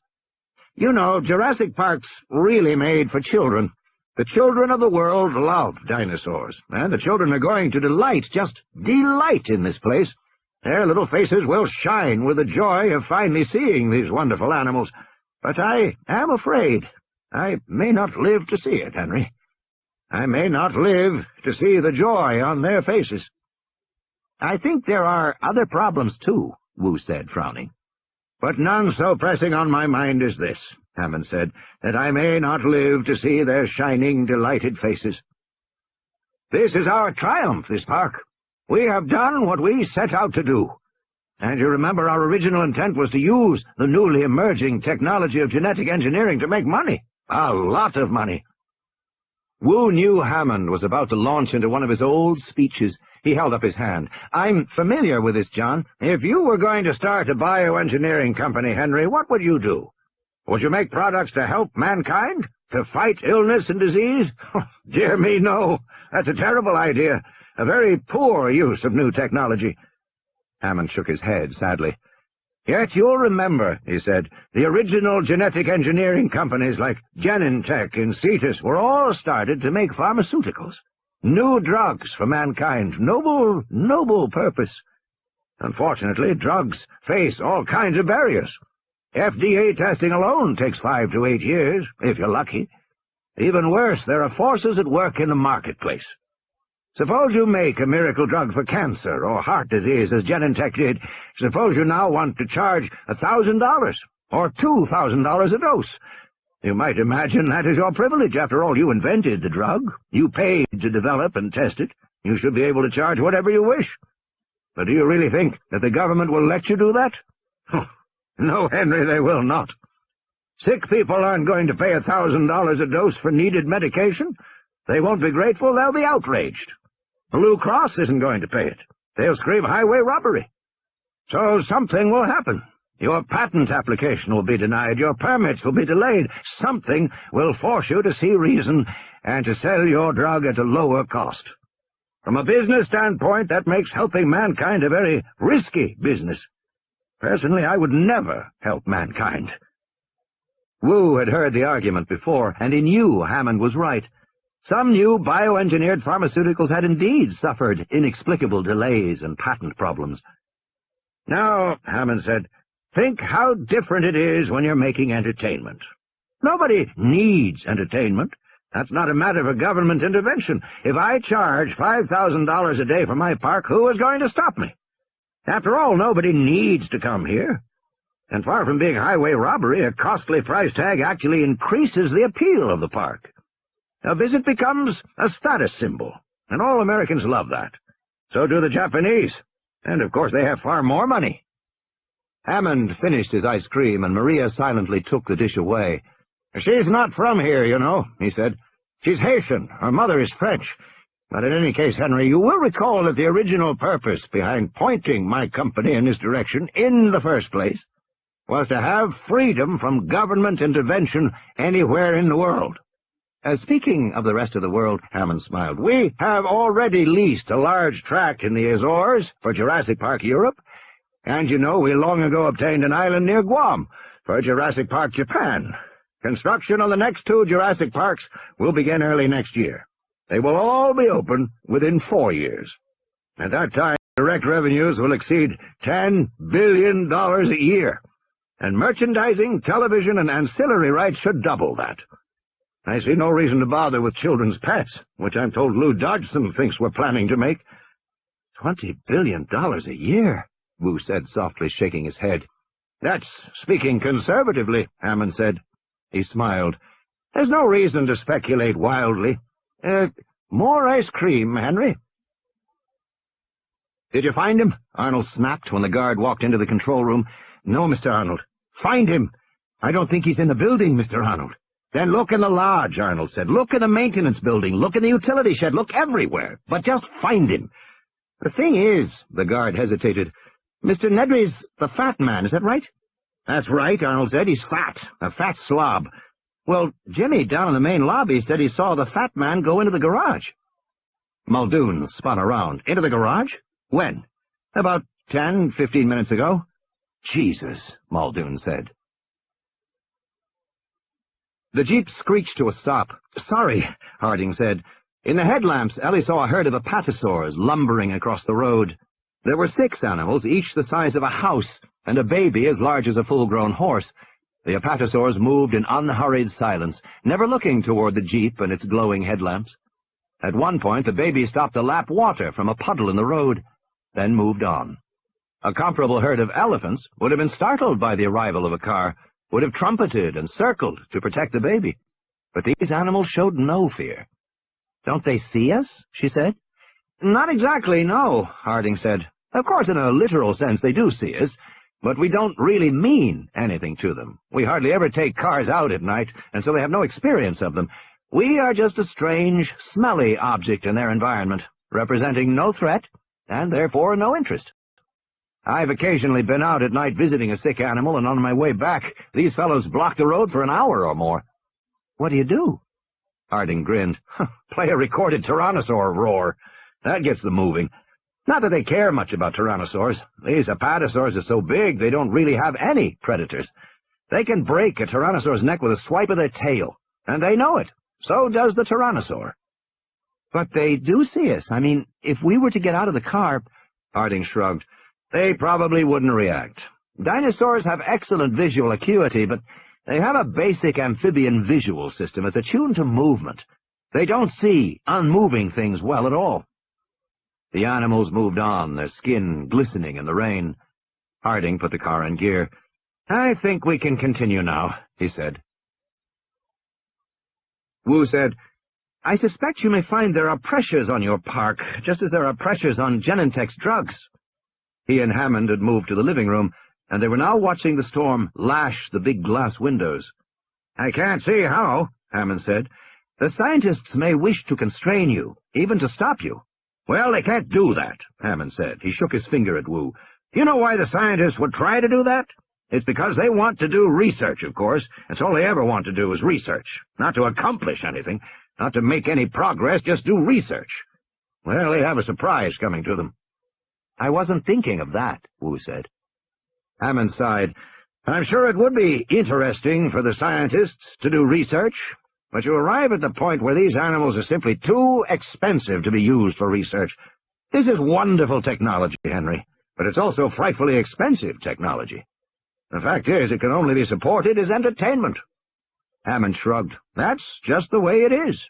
"You know, Jurassic Park's really made for children. The children of the world love dinosaurs, and the children are going to just delight in this place. Their little faces will shine with the joy of finally seeing these wonderful animals. But I am afraid I may not live to see it, Henry. I may not live to see the joy on their faces." "I think there are other problems, too," Wu said, frowning. "But none so pressing on my mind as this," Hammond said, "that I may not live to see their shining, delighted faces. This is our triumph, this park. We have done what we set out to do. And you remember our original intent was to use the newly emerging technology of genetic engineering to make money. A lot of money." Wu knew Hammond was about to launch into one of his old speeches. He held up his hand. "I'm familiar with this, John. If you were going to start a bioengineering company, Henry, what would you do? Would you make products to help mankind? To fight illness and disease? Dear me, no. That's a terrible idea. A very poor use of new technology." Hammond shook his head sadly. "Yet you'll remember," he said, "the original genetic engineering companies like Genentech and Cetus were all started to make pharmaceuticals. New drugs for mankind. Noble, noble purpose. Unfortunately, drugs face all kinds of barriers. FDA testing alone takes 5 to 8 years, if you're lucky. Even worse, there are forces at work in the marketplace. Suppose you make a miracle drug for cancer or heart disease, as Genentech did. Suppose you now want to charge $1,000 or $2,000 a dose. You might imagine that is your privilege. After all, you invented the drug. You paid to develop and test it. You should be able to charge whatever you wish. But do you really think that the government will let you do that? No, Henry, they will not. Sick people aren't going to pay $1,000 a dose for needed medication. They won't be grateful. They'll be outraged. Blue Cross isn't going to pay it. They'll scream highway robbery. So something will happen. Your patent application will be denied. Your permits will be delayed. Something will force you to see reason and to sell your drug at a lower cost. From a business standpoint, that makes helping mankind a very risky business. Personally, I would never help mankind." Wu had heard the argument before, and he knew Hammond was right. Some new bioengineered pharmaceuticals had indeed suffered inexplicable delays and patent problems. "Now," Hammond said, "think how different it is when you're making entertainment. Nobody needs entertainment. That's not a matter of government intervention. If I charge $5,000 a day for my park, who is going to stop me? After all, nobody needs to come here. And far from being highway robbery, a costly price tag actually increases the appeal of the park. A visit becomes a status symbol, and all Americans love that. So do the Japanese. And, of course, they have far more money." Hammond finished his ice cream, and Maria silently took the dish away. "She's not from here, you know," he said. "She's Haitian. Her mother is French. But in any case, Henry, you will recall that the original purpose behind pointing my company in this direction in the first place was to have freedom from government intervention anywhere in the world." Speaking of the rest of the world, Hammond smiled, "we have already leased a large tract in the Azores for Jurassic Park Europe, and you know we long ago obtained an island near Guam for Jurassic Park Japan. Construction on the next 2 Jurassic Parks will begin early next year. They will all be open within 4 years. At that time, direct revenues will exceed $10 billion a year, and merchandising, television, and ancillary rights should double that. I see no reason to bother with children's pets, which I'm told Lou Dodgson thinks we're planning to make. $20 billion a year, Wu said softly, shaking his head. That's speaking conservatively, Hammond said. He smiled. There's no reason to speculate wildly. More ice cream, Henry. Did you find him? Arnold snapped when the guard walked into the control room. No, Mr. Arnold. Find him. I don't think he's in the building, Mr. Arnold. Then look in the lodge, Arnold said. Look in the maintenance building. Look in the utility shed. Look everywhere. But just find him. The thing is, the guard hesitated, Mr. Nedry's the fat man, is that right? That's right, Arnold said. He's fat. A fat slob. Well, Jimmy down in the main lobby said he saw the fat man go into the garage. Muldoon spun around. Into the garage? When? About 10, 15 minutes ago. Jesus, Muldoon said. The jeep screeched to a stop. Sorry, Harding said. In the headlamps, Ellie saw a herd of apatosaurs lumbering across the road. There were 6 animals, each the size of a house, and a baby as large as a full-grown horse. The apatosaurs moved in unhurried silence, never looking toward the jeep and its glowing headlamps. At one point, the baby stopped to lap water from a puddle in the road, then moved on. A comparable herd of elephants would have been startled by the arrival of a car, would have trumpeted and circled to protect the baby. But these animals showed no fear. "Don't they see us?" she said. "Not exactly, no," Harding said. "Of course, in a literal sense, they do see us, but we don't really mean anything to them. We hardly ever take cars out at night, and so they have no experience of them. We are just a strange, smelly object in their environment, representing no threat, and therefore no interest. I've occasionally been out at night visiting a sick animal, and on my way back, these fellows block the road for an hour or more." "What do you do?" Harding grinned. "Play a recorded tyrannosaur roar. That gets them moving. Not that they care much about tyrannosaurs. These apatosaurs are so big they don't really have any predators. They can break a tyrannosaur's neck with a swipe of their tail, and they know it. So does the tyrannosaur." "But they do see us. I mean, if we were to get out of the car—" Harding shrugged. "They probably wouldn't react. Dinosaurs have excellent visual acuity, but they have a basic amphibian visual system. It's attuned to movement. They don't see unmoving things well at all." The animals moved on, their skin glistening in the rain. Harding put the car in gear. "I think we can continue now," he said. Wu said, "I suspect you may find there are pressures on your park, just as there are pressures on Genentech's drugs." He and Hammond had moved to the living room, and they were now watching the storm lash the big glass windows. "I can't see how," Hammond said. "The scientists may wish to constrain you, even to stop you." "Well, they can't do that," Hammond said. He shook his finger at Wu. "You know why the scientists would try to do that? It's because they want to do research, of course. That's all they ever want to do is research. Not to accomplish anything, not to make any progress, just do research. Well, they have a surprise coming to them." "I wasn't thinking of that," Wu said. Hammond sighed. "I'm sure it would be interesting for the scientists to do research, but you arrive at the point where these animals are simply too expensive to be used for research. This is wonderful technology, Henry, but it's also frightfully expensive technology. The fact is, it can only be supported as entertainment." Hammond shrugged. "That's just the way it is."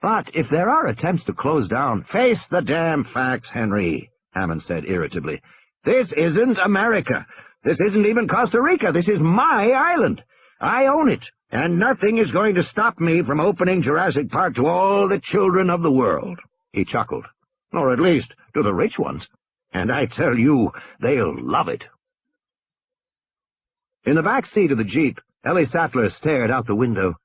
"But if there are attempts to close down—" "Face the damn facts, Henry," Hammond said irritably. "This isn't America. This isn't even Costa Rica. This is my island. I own it, and nothing is going to stop me from opening Jurassic Park to all the children of the world." He chuckled. "Or at least to the rich ones. And I tell you, they'll love it." In the back seat of the jeep, Ellie Sattler stared out the window.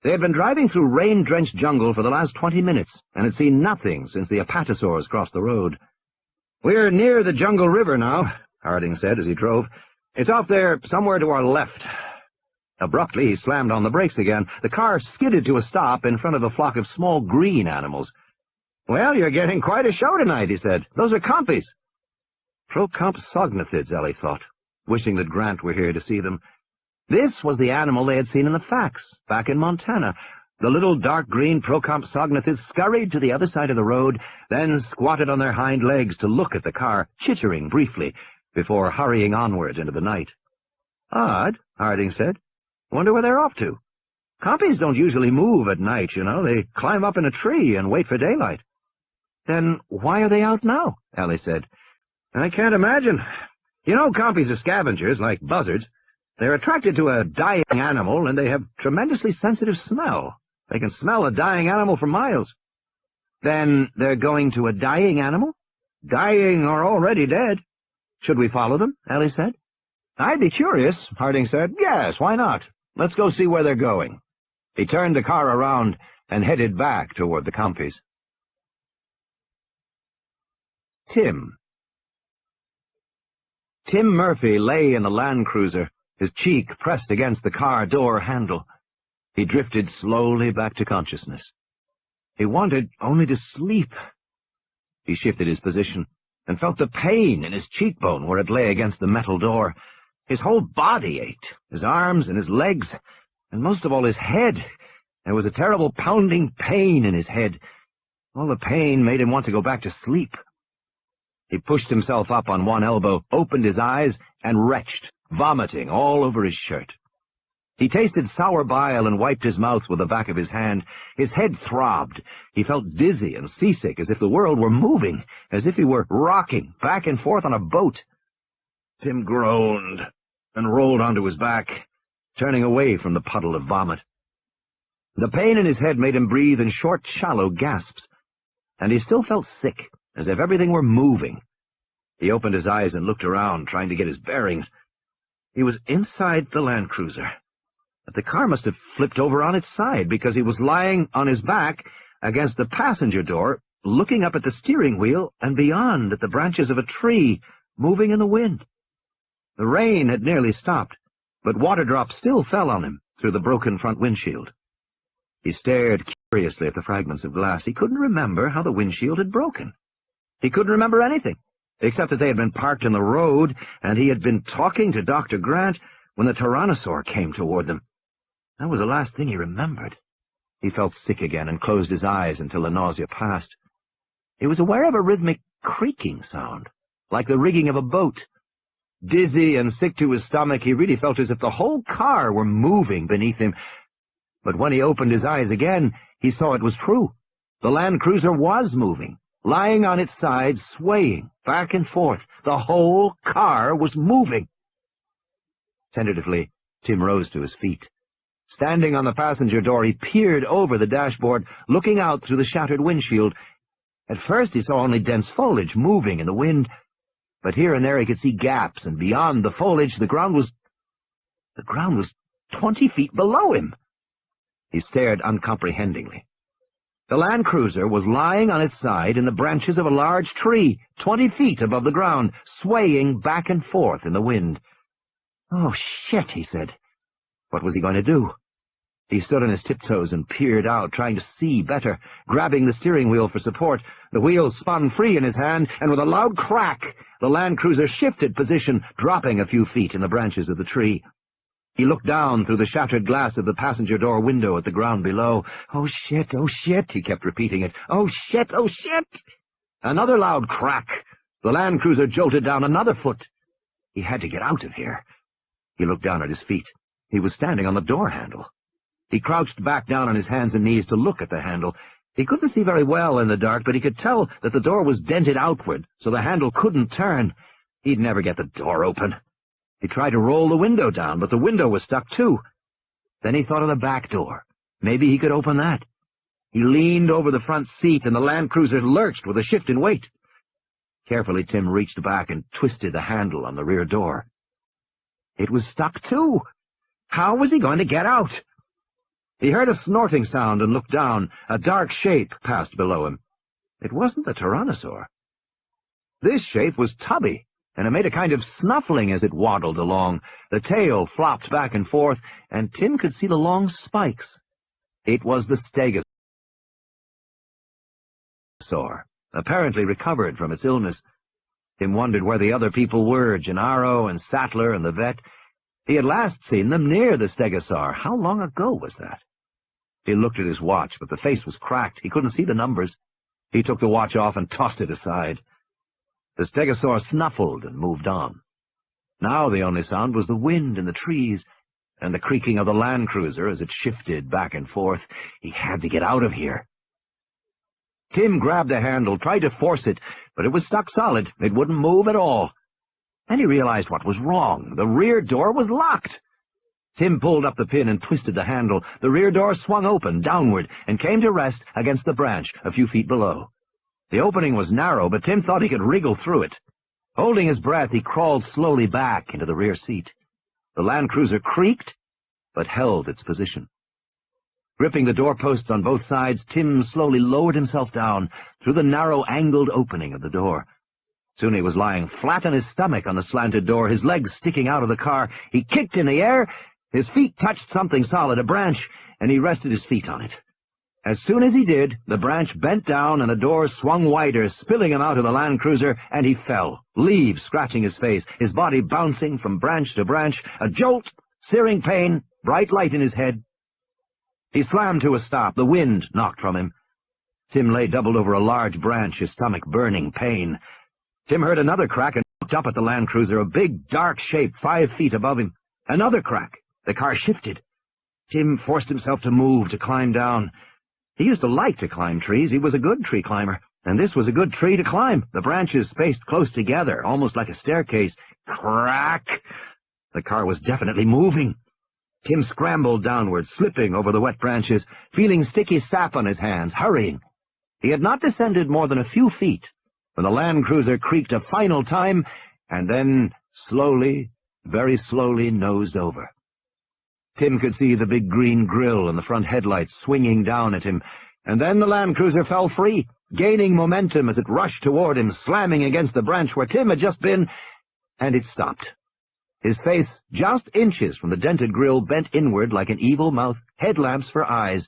They had been driving through rain-drenched jungle for the last 20 minutes, and had seen nothing since the apatosaurs crossed the road. "We're near the Jungle River now," Harding said as he drove. "It's off there somewhere to our left." Abruptly, he slammed on the brakes again. The car skidded to a stop in front of a flock of small green animals. "Well, you're getting quite a show tonight," he said. "Those are compies." Procomp sognathids, Ellie thought, wishing that Grant were here to see them. This was the animal they had seen in the facts, back in Montana. The little dark green Procompsognathus scurried to the other side of the road, then squatted on their hind legs to look at the car, chittering briefly, before hurrying onward into the night. Odd, Harding said. Wonder where they're off to. Compies don't usually move at night, you know. They climb up in a tree and wait for daylight. Then why are they out now? Ellie said. I can't imagine. You know, compies are scavengers, like buzzards. They're attracted to a dying animal, and they have tremendously sensitive smell. They can smell a dying animal for miles. Then they're going to a dying animal? Dying or already dead. Should we follow them? Ellie said. I'd be curious, Harding said. Yes, why not? Let's go see where they're going. He turned the car around and headed back toward the compies. Tim Murphy lay in the Land Cruiser, his cheek pressed against the car door handle. He drifted slowly back to consciousness. He wanted only to sleep. He shifted his position and felt the pain in his cheekbone where it lay against the metal door. His whole body ached, his arms and his legs, and most of all his head. There was a terrible pounding pain in his head. All the pain made him want to go back to sleep. He pushed himself up on one elbow, opened his eyes, and retched, vomiting all over his shirt. He tasted sour bile and wiped his mouth with the back of his hand. His head throbbed. He felt dizzy and seasick, as if the world were moving, as if he were rocking back and forth on a boat. Tim groaned and rolled onto his back, turning away from the puddle of vomit. The pain in his head made him breathe in short, shallow gasps, and he still felt sick, as if everything were moving. He opened his eyes and looked around, trying to get his bearings. He was inside the Land Cruiser, but the car must have flipped over on its side, because he was lying on his back against the passenger door, looking up at the steering wheel and beyond at the branches of a tree moving in the wind. The rain had nearly stopped, but water drops still fell on him through the broken front windshield. He stared curiously at the fragments of glass. He couldn't remember how the windshield had broken. He couldn't remember anything, except that they had been parked in the road, and he had been talking to Dr. Grant when the Tyrannosaur came toward them. That was the last thing he remembered. He felt sick again and closed his eyes until the nausea passed. He was aware of a rhythmic creaking sound, like the rigging of a boat. Dizzy and sick to his stomach, he really felt as if the whole car were moving beneath him. But when he opened his eyes again, he saw it was true. The Land Cruiser was moving, lying on its side, swaying back and forth. The whole car was moving. Tentatively, Tim rose to his feet. Standing on the passenger door, he peered over the dashboard, looking out through the shattered windshield. At first he saw only dense foliage moving in the wind, but here and there he could see gaps, and beyond the foliage the ground was 20 feet below him. He stared uncomprehendingly. The Land Cruiser was lying on its side in the branches of a large tree, 20 feet above the ground, swaying back and forth in the wind. "Oh, shit," he said. What was he going to do? He stood on his tiptoes and peered out, trying to see better, grabbing the steering wheel for support. The wheel spun free in his hand, and with a loud crack, the Land Cruiser shifted position, dropping a few feet in the branches of the tree. He looked down through the shattered glass of the passenger door window at the ground below. "Oh, shit, he kept repeating it. "Oh, shit, oh, shit!" Another loud crack. The Land Cruiser jolted down another foot. He had to get out of here. He looked down at his feet. He was standing on the door handle. He crouched back down on his hands and knees to look at the handle. He couldn't see very well in the dark, but he could tell that the door was dented outward, so the handle couldn't turn. He'd never get the door open. He tried to roll the window down, but the window was stuck too. Then he thought of the back door. Maybe he could open that. He leaned over the front seat, and the Land Cruiser lurched with a shift in weight. Carefully, Tim reached back and twisted the handle on the rear door. It was stuck too. How was he going to get out? He heard a snorting sound and looked down. A dark shape passed below him. It wasn't the Tyrannosaur. This shape was tubby, and it made a kind of snuffling as it waddled along. The tail flopped back and forth, and Tim could see the long spikes. It was the Stegosaur, apparently recovered from its illness. Tim wondered where the other people were, Gennaro and Sattler and the vet. He had last seen them near the stegosaur. How long ago was that? He looked at his watch, but the face was cracked. He couldn't see the numbers. He took the watch off and tossed it aside. The stegosaur snuffled and moved on. Now the only sound was the wind in the trees and the creaking of the land cruiser as it shifted back and forth. He had to get out of here. Tim grabbed the handle, tried to force it, but it was stuck solid. It wouldn't move at all. Then he realized what was wrong. The rear door was locked. Tim pulled up the pin and twisted the handle. The rear door swung open, downward, and came to rest against the branch a few feet below. The opening was narrow, but Tim thought he could wriggle through it. Holding his breath, he crawled slowly back into the rear seat. The Land Cruiser creaked, but held its position. Gripping the doorposts on both sides, Tim slowly lowered himself down through the narrow, angled opening of the door. Soon he was lying flat on his stomach on the slanted door, his legs sticking out of the car. He kicked in the air, his feet touched something solid, a branch, and he rested his feet on it. As soon as he did, the branch bent down and the door swung wider, spilling him out of the Land Cruiser, and he fell, leaves scratching his face, his body bouncing from branch to branch, a jolt, searing pain, bright light in his head. He slammed to a stop. The wind knocked from him. Tim lay doubled over a large branch, his stomach burning pain. Tim heard another crack and looked up at the Land Cruiser, a big, dark shape 5 feet above him. Another crack. The car shifted. Tim forced himself to move, to climb down. He used to like to climb trees. He was a good tree climber, and this was a good tree to climb. The branches spaced close together, almost like a staircase. Crack! The car was definitely moving. Tim scrambled downward, slipping over the wet branches, feeling sticky sap on his hands, hurrying. He had not descended more than a few feet when the Land Cruiser creaked a final time, and then slowly, very slowly nosed over. Tim could see the big green grille and the front headlights swinging down at him, and then the Land Cruiser fell free, gaining momentum as it rushed toward him, slamming against the branch where Tim had just been, and it stopped. His face, just inches from the dented grille, bent inward like an evil mouth, headlamps for eyes.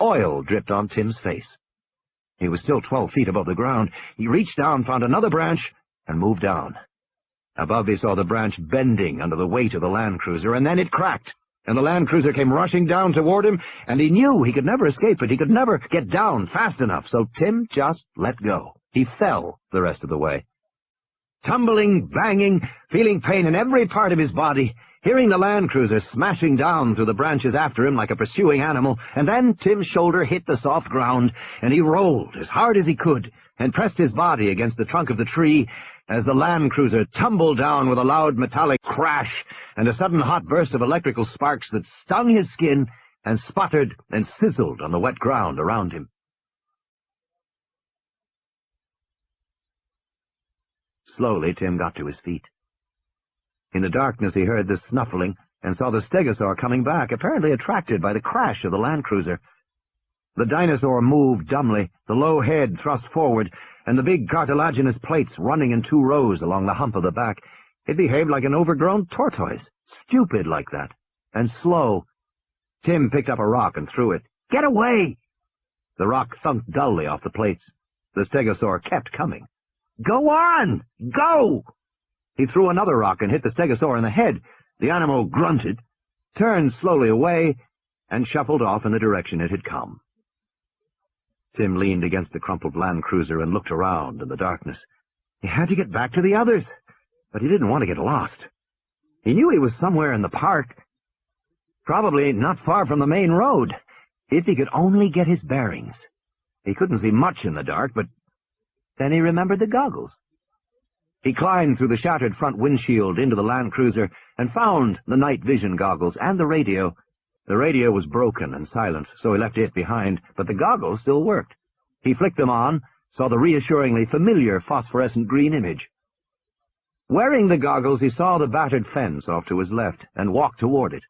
Oil dripped on Tim's face. He was still 12 feet above the ground. He reached down, found another branch, and moved down. Above he saw the branch bending under the weight of the Land Cruiser, and then it cracked, and the Land Cruiser came rushing down toward him, and he knew he could never escape it. He could never get down fast enough, so Tim just let go. He fell the rest of the way. Tumbling, banging, feeling pain in every part of his body, hearing the Land Cruiser smashing down through the branches after him like a pursuing animal, and then Tim's shoulder hit the soft ground, and he rolled as hard as he could and pressed his body against the trunk of the tree as the Land Cruiser tumbled down with a loud metallic crash and a sudden hot burst of electrical sparks that stung his skin and sputtered and sizzled on the wet ground around him. Slowly, Tim got to his feet. In the darkness, he heard the snuffling and saw the stegosaur coming back, apparently attracted by the crash of the Land Cruiser. The dinosaur moved dumbly, the low head thrust forward, and the big cartilaginous plates running in 2 rows along the hump of the back. It behaved like an overgrown tortoise, stupid like that, and slow. Tim picked up a rock and threw it. "Get away!" The rock thunked dully off the plates. The stegosaur kept coming. "Go on! Go!" He threw another rock and hit the stegosaur in the head. The animal grunted, turned slowly away, and shuffled off in the direction it had come. Tim leaned against the crumpled Land Cruiser and looked around in the darkness. He had to get back to the others, but he didn't want to get lost. He knew he was somewhere in the park, probably not far from the main road, if he could only get his bearings. He couldn't see much in the dark, but then he remembered the goggles. He climbed through the shattered front windshield into the Land Cruiser and found the night vision goggles and the radio. The radio was broken and silent, so he left it behind, but the goggles still worked. He flicked them on, saw the reassuringly familiar phosphorescent green image. Wearing the goggles, he saw the battered fence off to his left and walked toward it.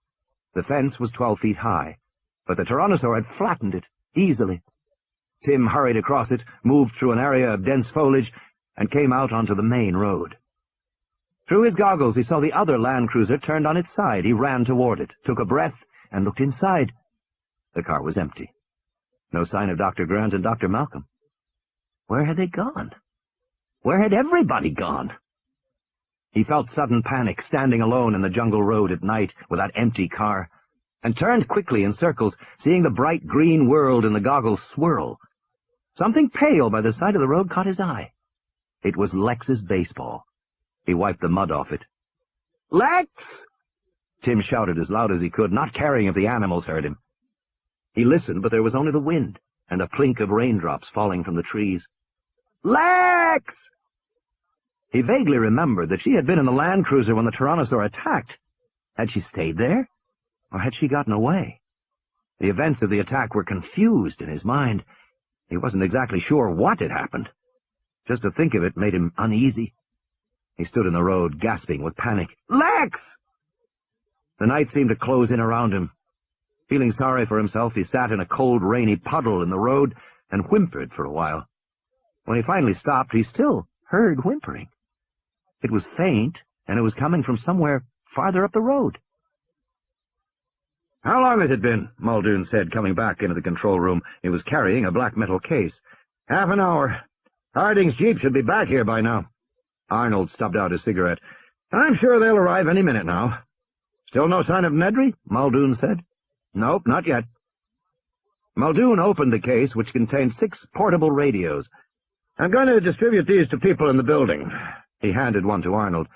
The fence was 12 feet high, but the Tyrannosaur had flattened it easily. Tim hurried across it, moved through an area of dense foliage, and came out onto the main road. Through his goggles, he saw the other Land Cruiser turned on its side. He ran toward it, took a breath, and looked inside. The car was empty. No sign of Dr. Grant and Dr. Malcolm. Where had they gone? Where had everybody gone? He felt sudden panic, standing alone in the jungle road at night with that empty car, and turned quickly in circles, seeing the bright green world in the goggles swirl. Something pale by the side of the road caught his eye. It was Lex's baseball. He wiped the mud off it. "Lex!" Tim shouted as loud as he could, not caring if the animals heard him. He listened, but there was only the wind and a plink of raindrops falling from the trees. "Lex!" He vaguely remembered that she had been in the Land Cruiser when the Tyrannosaur attacked. Had she stayed there, or had she gotten away? The events of the attack were confused in his mind. He wasn't exactly sure what had happened. Just to think of it made him uneasy. He stood in the road, gasping with panic. "Lex!" The night seemed to close in around him. Feeling sorry for himself, he sat in a cold, rainy puddle in the road and whimpered for a while. When he finally stopped, he still heard whimpering. It was faint, and it was coming from somewhere farther up the road. "How long has it been?" Muldoon said, coming back into the control room. He was carrying a black metal case. "Half an hour. Harding's jeep should be back here by now." Arnold stubbed out his cigarette. "I'm sure they'll arrive any minute now." "Still no sign of Nedry?" Muldoon said. "Nope, not yet." Muldoon opened the case, which contained 6 portable radios. "I'm going to distribute these to people in the building." He handed one to Arnold.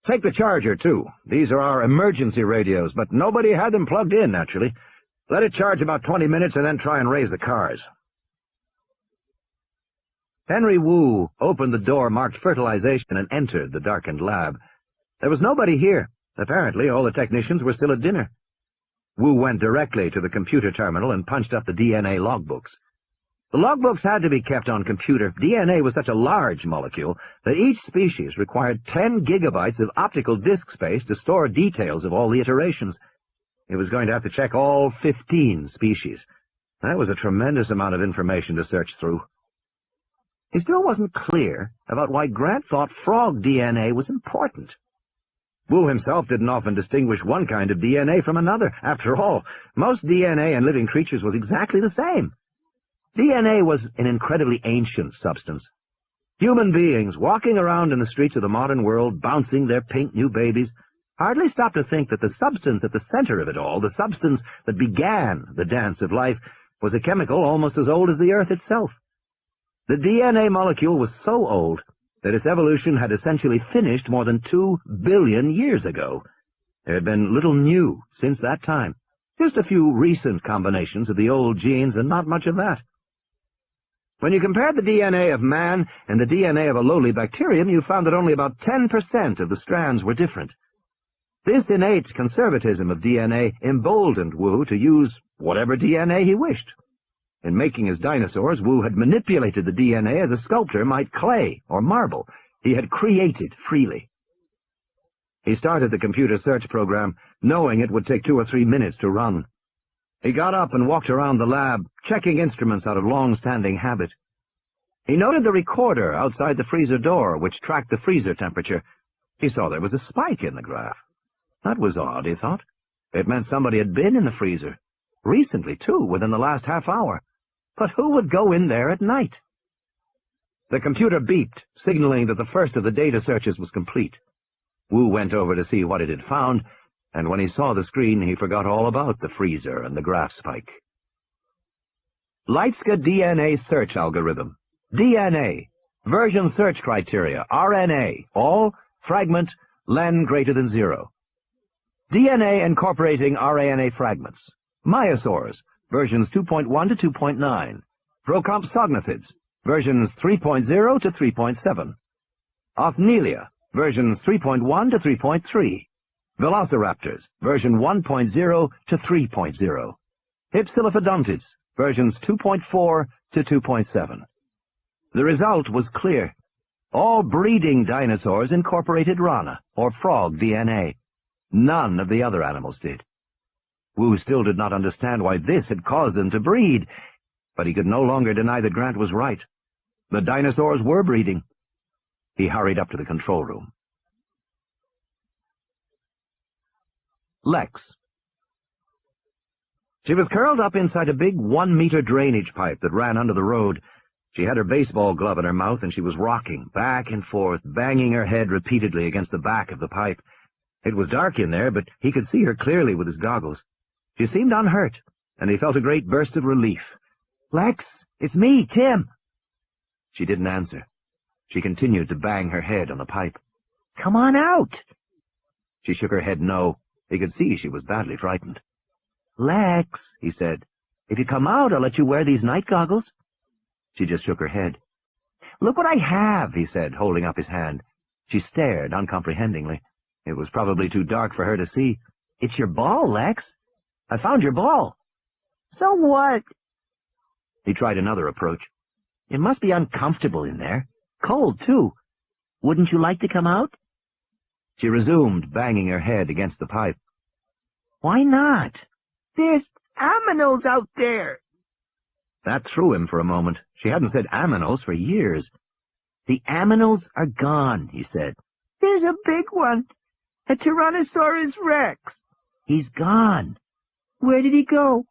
"Take the charger, too. These are our emergency radios, but nobody had them plugged in, naturally. Let it charge about 20 minutes and then try and raise the cars." Henry Wu opened the door marked fertilization and entered the darkened lab. There was nobody here. Apparently, all the technicians were still at dinner. Wu went directly to the computer terminal and punched up the DNA logbooks. The logbooks had to be kept on computer. DNA was such a large molecule that each species required 10 gigabytes of optical disk space to store details of all the iterations. He was going to have to check all 15 species. That was a tremendous amount of information to search through. He still wasn't clear about why Grant thought frog DNA was important. Wu himself didn't often distinguish one kind of DNA from another. After all, most DNA in living creatures was exactly the same. DNA was an incredibly ancient substance. Human beings walking around in the streets of the modern world, bouncing their pink new babies, hardly stopped to think that the substance at the center of it all, the substance that began the dance of life, was a chemical almost as old as the Earth itself. The DNA molecule was so old that its evolution had essentially finished more than 2 billion years ago. There had been little new since that time, just a few recent combinations of the old genes and not much of that. When you compared the DNA of man and the DNA of a lowly bacterium, you found that only about 10% of the strands were different. This innate conservatism of DNA emboldened Wu to use whatever DNA he wished. In making his dinosaurs, Wu had manipulated the DNA as a sculptor might clay or marble. He had created freely. He started the computer search program, knowing it would take 2 or 3 minutes to run. He got up and walked around the lab, checking instruments out of long-standing habit. He noted the recorder outside the freezer door, which tracked the freezer temperature. He saw there was a spike in the graph. That was odd, he thought. It meant somebody had been in the freezer. Recently, too, within the last half hour. But who would go in there at night? The computer beeped, signaling that the first of the data searches was complete. Wu went over to see what it had found, and when he saw the screen, he forgot all about the freezer and the graph spike. Leitska DNA search algorithm. DNA. Version search criteria. RNA. All. Fragment. Len greater than 0. DNA incorporating RNA fragments. Myosaurs. Versions 2.1 to 2.9. Procompsognathids. Versions 3.0 to 3.7. Othnielia. Versions 3.1 to 3.3. Velociraptors, version 1.0 to 3.0. Hypsilophodontids, versions 2.4 to 2.7. The result was clear. All breeding dinosaurs incorporated rana, or frog DNA. None of the other animals did. Wu still did not understand why this had caused them to breed, but he could no longer deny that Grant was right. The dinosaurs were breeding. He hurried up to the control room. Lex. She was curled up inside a big 1-meter drainage pipe that ran under the road. She had her baseball glove in her mouth, and she was rocking back and forth, banging her head repeatedly against the back of the pipe. It was dark in there, but he could see her clearly with his goggles. She seemed unhurt, and he felt a great burst of relief. "Lex, it's me, Tim." She didn't answer. She continued to bang her head on the pipe. "Come on out." She shook her head no. He could see she was badly frightened. "Lex," he said, "if you come out, I'll let you wear these night goggles." She just shook her head. "Look what I have," he said, holding up his hand. She stared uncomprehendingly. It was probably too dark for her to see. "It's your ball, Lex. I found your ball." "So what?" He tried another approach. "It must be uncomfortable in there. Cold, too. Wouldn't you like to come out?" She resumed, banging her head against the pipe. "Why not?" "There's aminals out there." That threw him for a moment. She hadn't said aminals for years. "The aminals are gone," he said. "There's a big one. A Tyrannosaurus Rex." "He's gone." "Where did he go?"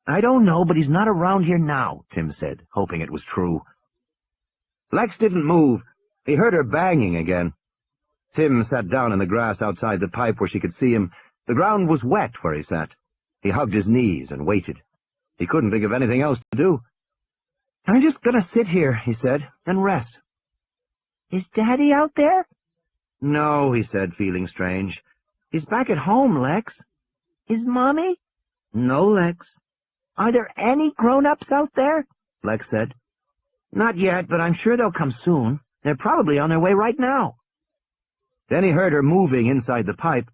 "I don't know, but he's not around here now," Tim said, hoping it was true. Lex didn't move. He heard her banging again. Tim sat down in the grass outside the pipe where she could see him. The ground was wet where he sat. He hugged his knees and waited. He couldn't think of anything else to do. "I'm just going to sit here," he said, "and rest." "Is Daddy out there?" "No," he said, feeling strange. "He's back at home, Lex." "Is Mommy?" "No, Lex." "Are there any grown-ups out there?" Lex said. "Not yet, but I'm sure they'll come soon. They're probably on their way right now." Then he heard her moving inside the pipe,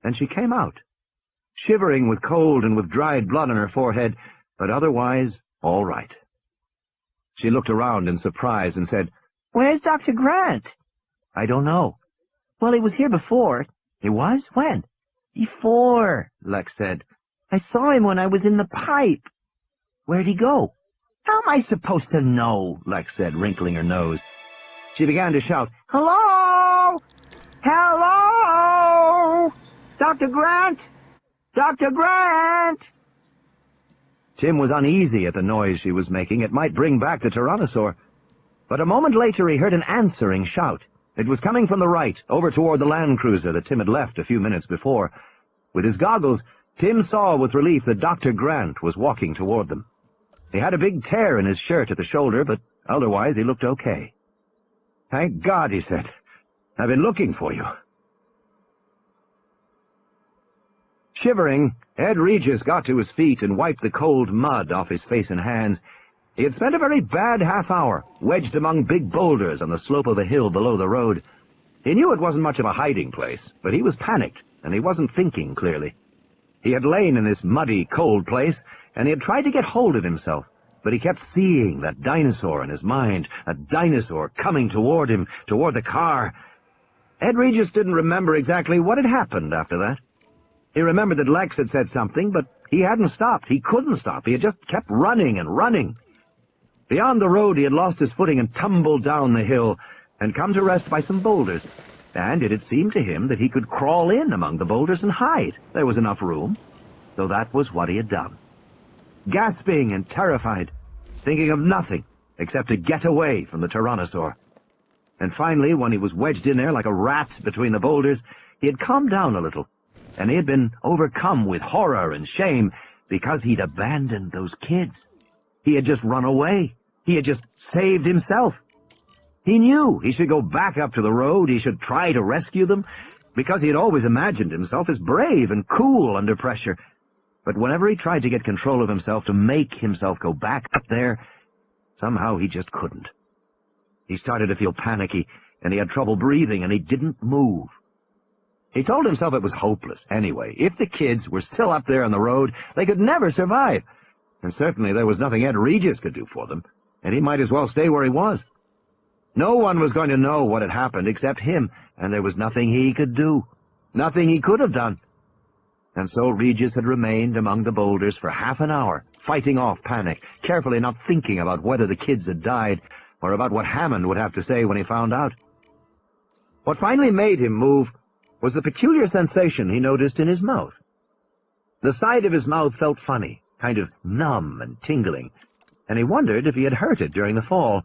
and she came out, shivering with cold and with dried blood on her forehead, but otherwise all right. She looked around in surprise and said, "Where's Dr. Grant?" "I don't know." "Well, he was here before." "He was? When?" "Before," Lex said. "I saw him when I was in the pipe." "Where'd he go?" "How am I supposed to know?" Lex said, wrinkling her nose. She began to shout, "Hello! Hello! Dr. Grant! Dr. Grant!" Tim was uneasy at the noise she was making. It might bring back the Tyrannosaur. But a moment later he heard an answering shout. It was coming from the right, over toward the Land Cruiser that Tim had left a few minutes before. With his goggles, Tim saw with relief that Dr. Grant was walking toward them. He had a big tear in his shirt at the shoulder, but otherwise he looked okay. "Thank God," he said. "I've been looking for you." Shivering, Ed Regis got to his feet and wiped the cold mud off his face and hands. He had spent a very bad half-hour, wedged among big boulders on the slope of a hill below the road. He knew it wasn't much of a hiding place, but he was panicked, and he wasn't thinking clearly. He had lain in this muddy, cold place, and he had tried to get hold of himself, but he kept seeing that dinosaur in his mind, a dinosaur coming toward him, toward the car. Ed Regis didn't remember exactly what had happened after that. He remembered that Lex had said something, but he hadn't stopped. He couldn't stop. He had just kept running and running. Beyond the road, he had lost his footing and tumbled down the hill and come to rest by some boulders, and it had seemed to him that he could crawl in among the boulders and hide. There was enough room, so that was what he had done. Gasping and terrified, thinking of nothing except to get away from the Tyrannosaur. And finally, when he was wedged in there like a rat between the boulders, he had calmed down a little, and he had been overcome with horror and shame because he'd abandoned those kids. He had just run away. He had just saved himself. He knew he should go back up to the road. He should try to rescue them, because he had always imagined himself as brave and cool under pressure. But whenever he tried to get control of himself, to make himself go back up there, somehow he just couldn't. He started to feel panicky, and he had trouble breathing, and he didn't move. He told himself it was hopeless anyway. If the kids were still up there on the road, they could never survive. And certainly there was nothing Ed Regis could do for them, and he might as well stay where he was. No one was going to know what had happened except him, and there was nothing he could do, nothing he could have done. And so Regis had remained among the boulders for half an hour, fighting off panic, carefully not thinking about whether the kids had died, or about what Hammond would have to say when he found out. What finally made him move was the peculiar sensation he noticed in his mouth. The side of his mouth felt funny, kind of numb and tingling. and he wondered if he had hurt it during the fall.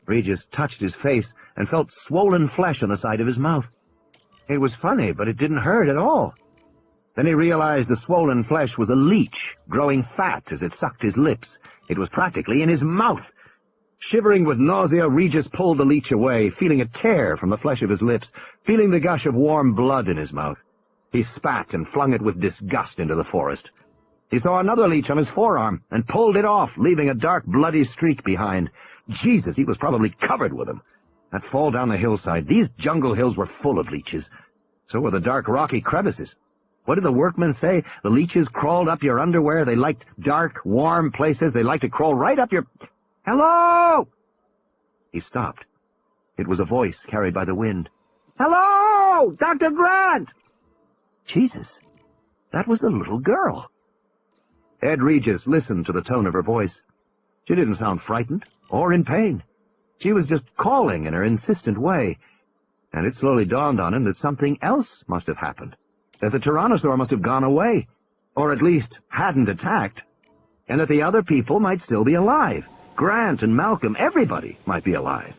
Regis touched his face and felt swollen flesh on the side of his mouth. It was funny, but it didn't hurt at all. Then he realized the swollen flesh was a leech, growing fat as it sucked his lips. It was practically in his mouth. Shivering with nausea, Regis pulled the leech away, feeling a tear from the flesh of his lips, feeling the gush of warm blood in his mouth. He spat and flung it with disgust into the forest. He saw another leech on his forearm and pulled it off, leaving a dark, bloody streak behind. Jesus, he was probably covered with them. That fall down the hillside, these jungle hills were full of leeches. So were the dark, rocky crevices. What did the workmen say? The leeches crawled up your underwear. They liked dark, warm places. They liked to crawl right up your... Hello! He stopped. It was a voice carried by the wind. Hello! Dr. Grant! Jesus, that was the little girl. Ed Regis listened to the tone of her voice. She didn't sound frightened or in pain. She was just calling in her insistent way. And it slowly dawned on him that something else must have happened. That the Tyrannosaur must have gone away, or at least hadn't attacked, and that the other people might still be alive. Grant and Malcolm, everybody might be alive.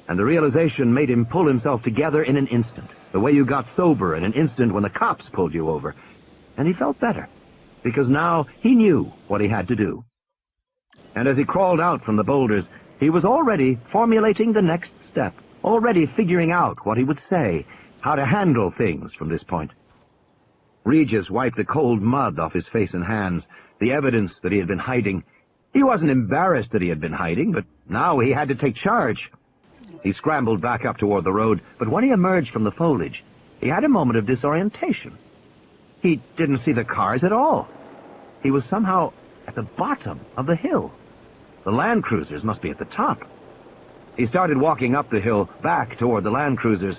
And the realization made him pull himself together in an instant, the way you got sober in an instant when the cops pulled you over. And he felt better, because now he knew what he had to do. And as he crawled out from the boulders, he was already formulating the next step, already figuring out what he would say, how to handle things from this point. Regis wiped the cold mud off his face and hands, the evidence that he had been hiding. He wasn't embarrassed that he had been hiding, but now he had to take charge. He scrambled back up toward the road, but when he emerged from the foliage, he had a moment of disorientation. He didn't see the cars at all. He was somehow at the bottom of the hill. The Land Cruisers must be at the top. He started walking up the hill, back toward the Land Cruisers.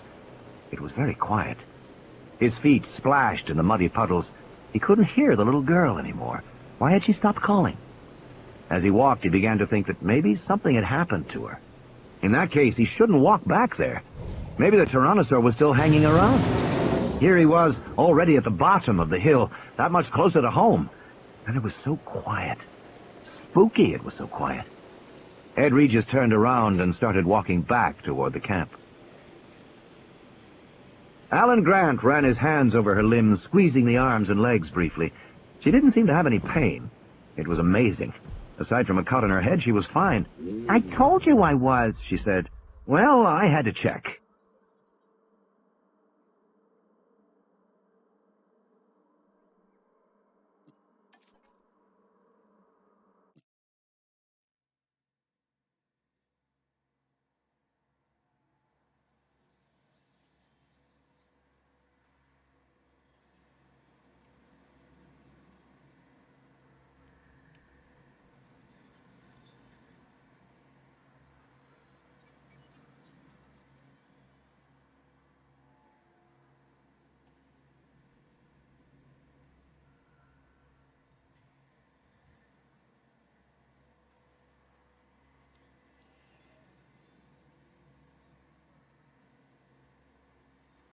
It was very quiet. His feet splashed in the muddy puddles. He couldn't hear the little girl anymore. Why had she stopped calling? As he walked, he began to think that maybe something had happened to her. In that case, he shouldn't walk back there. Maybe the Tyrannosaur was still hanging around. Here he was, already at the bottom of the hill, that much closer to home. And it was so quiet. Spooky it was so quiet. Ed Regis turned around and started walking back toward the camp. Alan Grant ran his hands over her limbs, squeezing the arms and legs briefly. She didn't seem to have any pain. It was amazing. Aside from a cut on her head, she was fine. I told you I was, she said. Well, I had to check.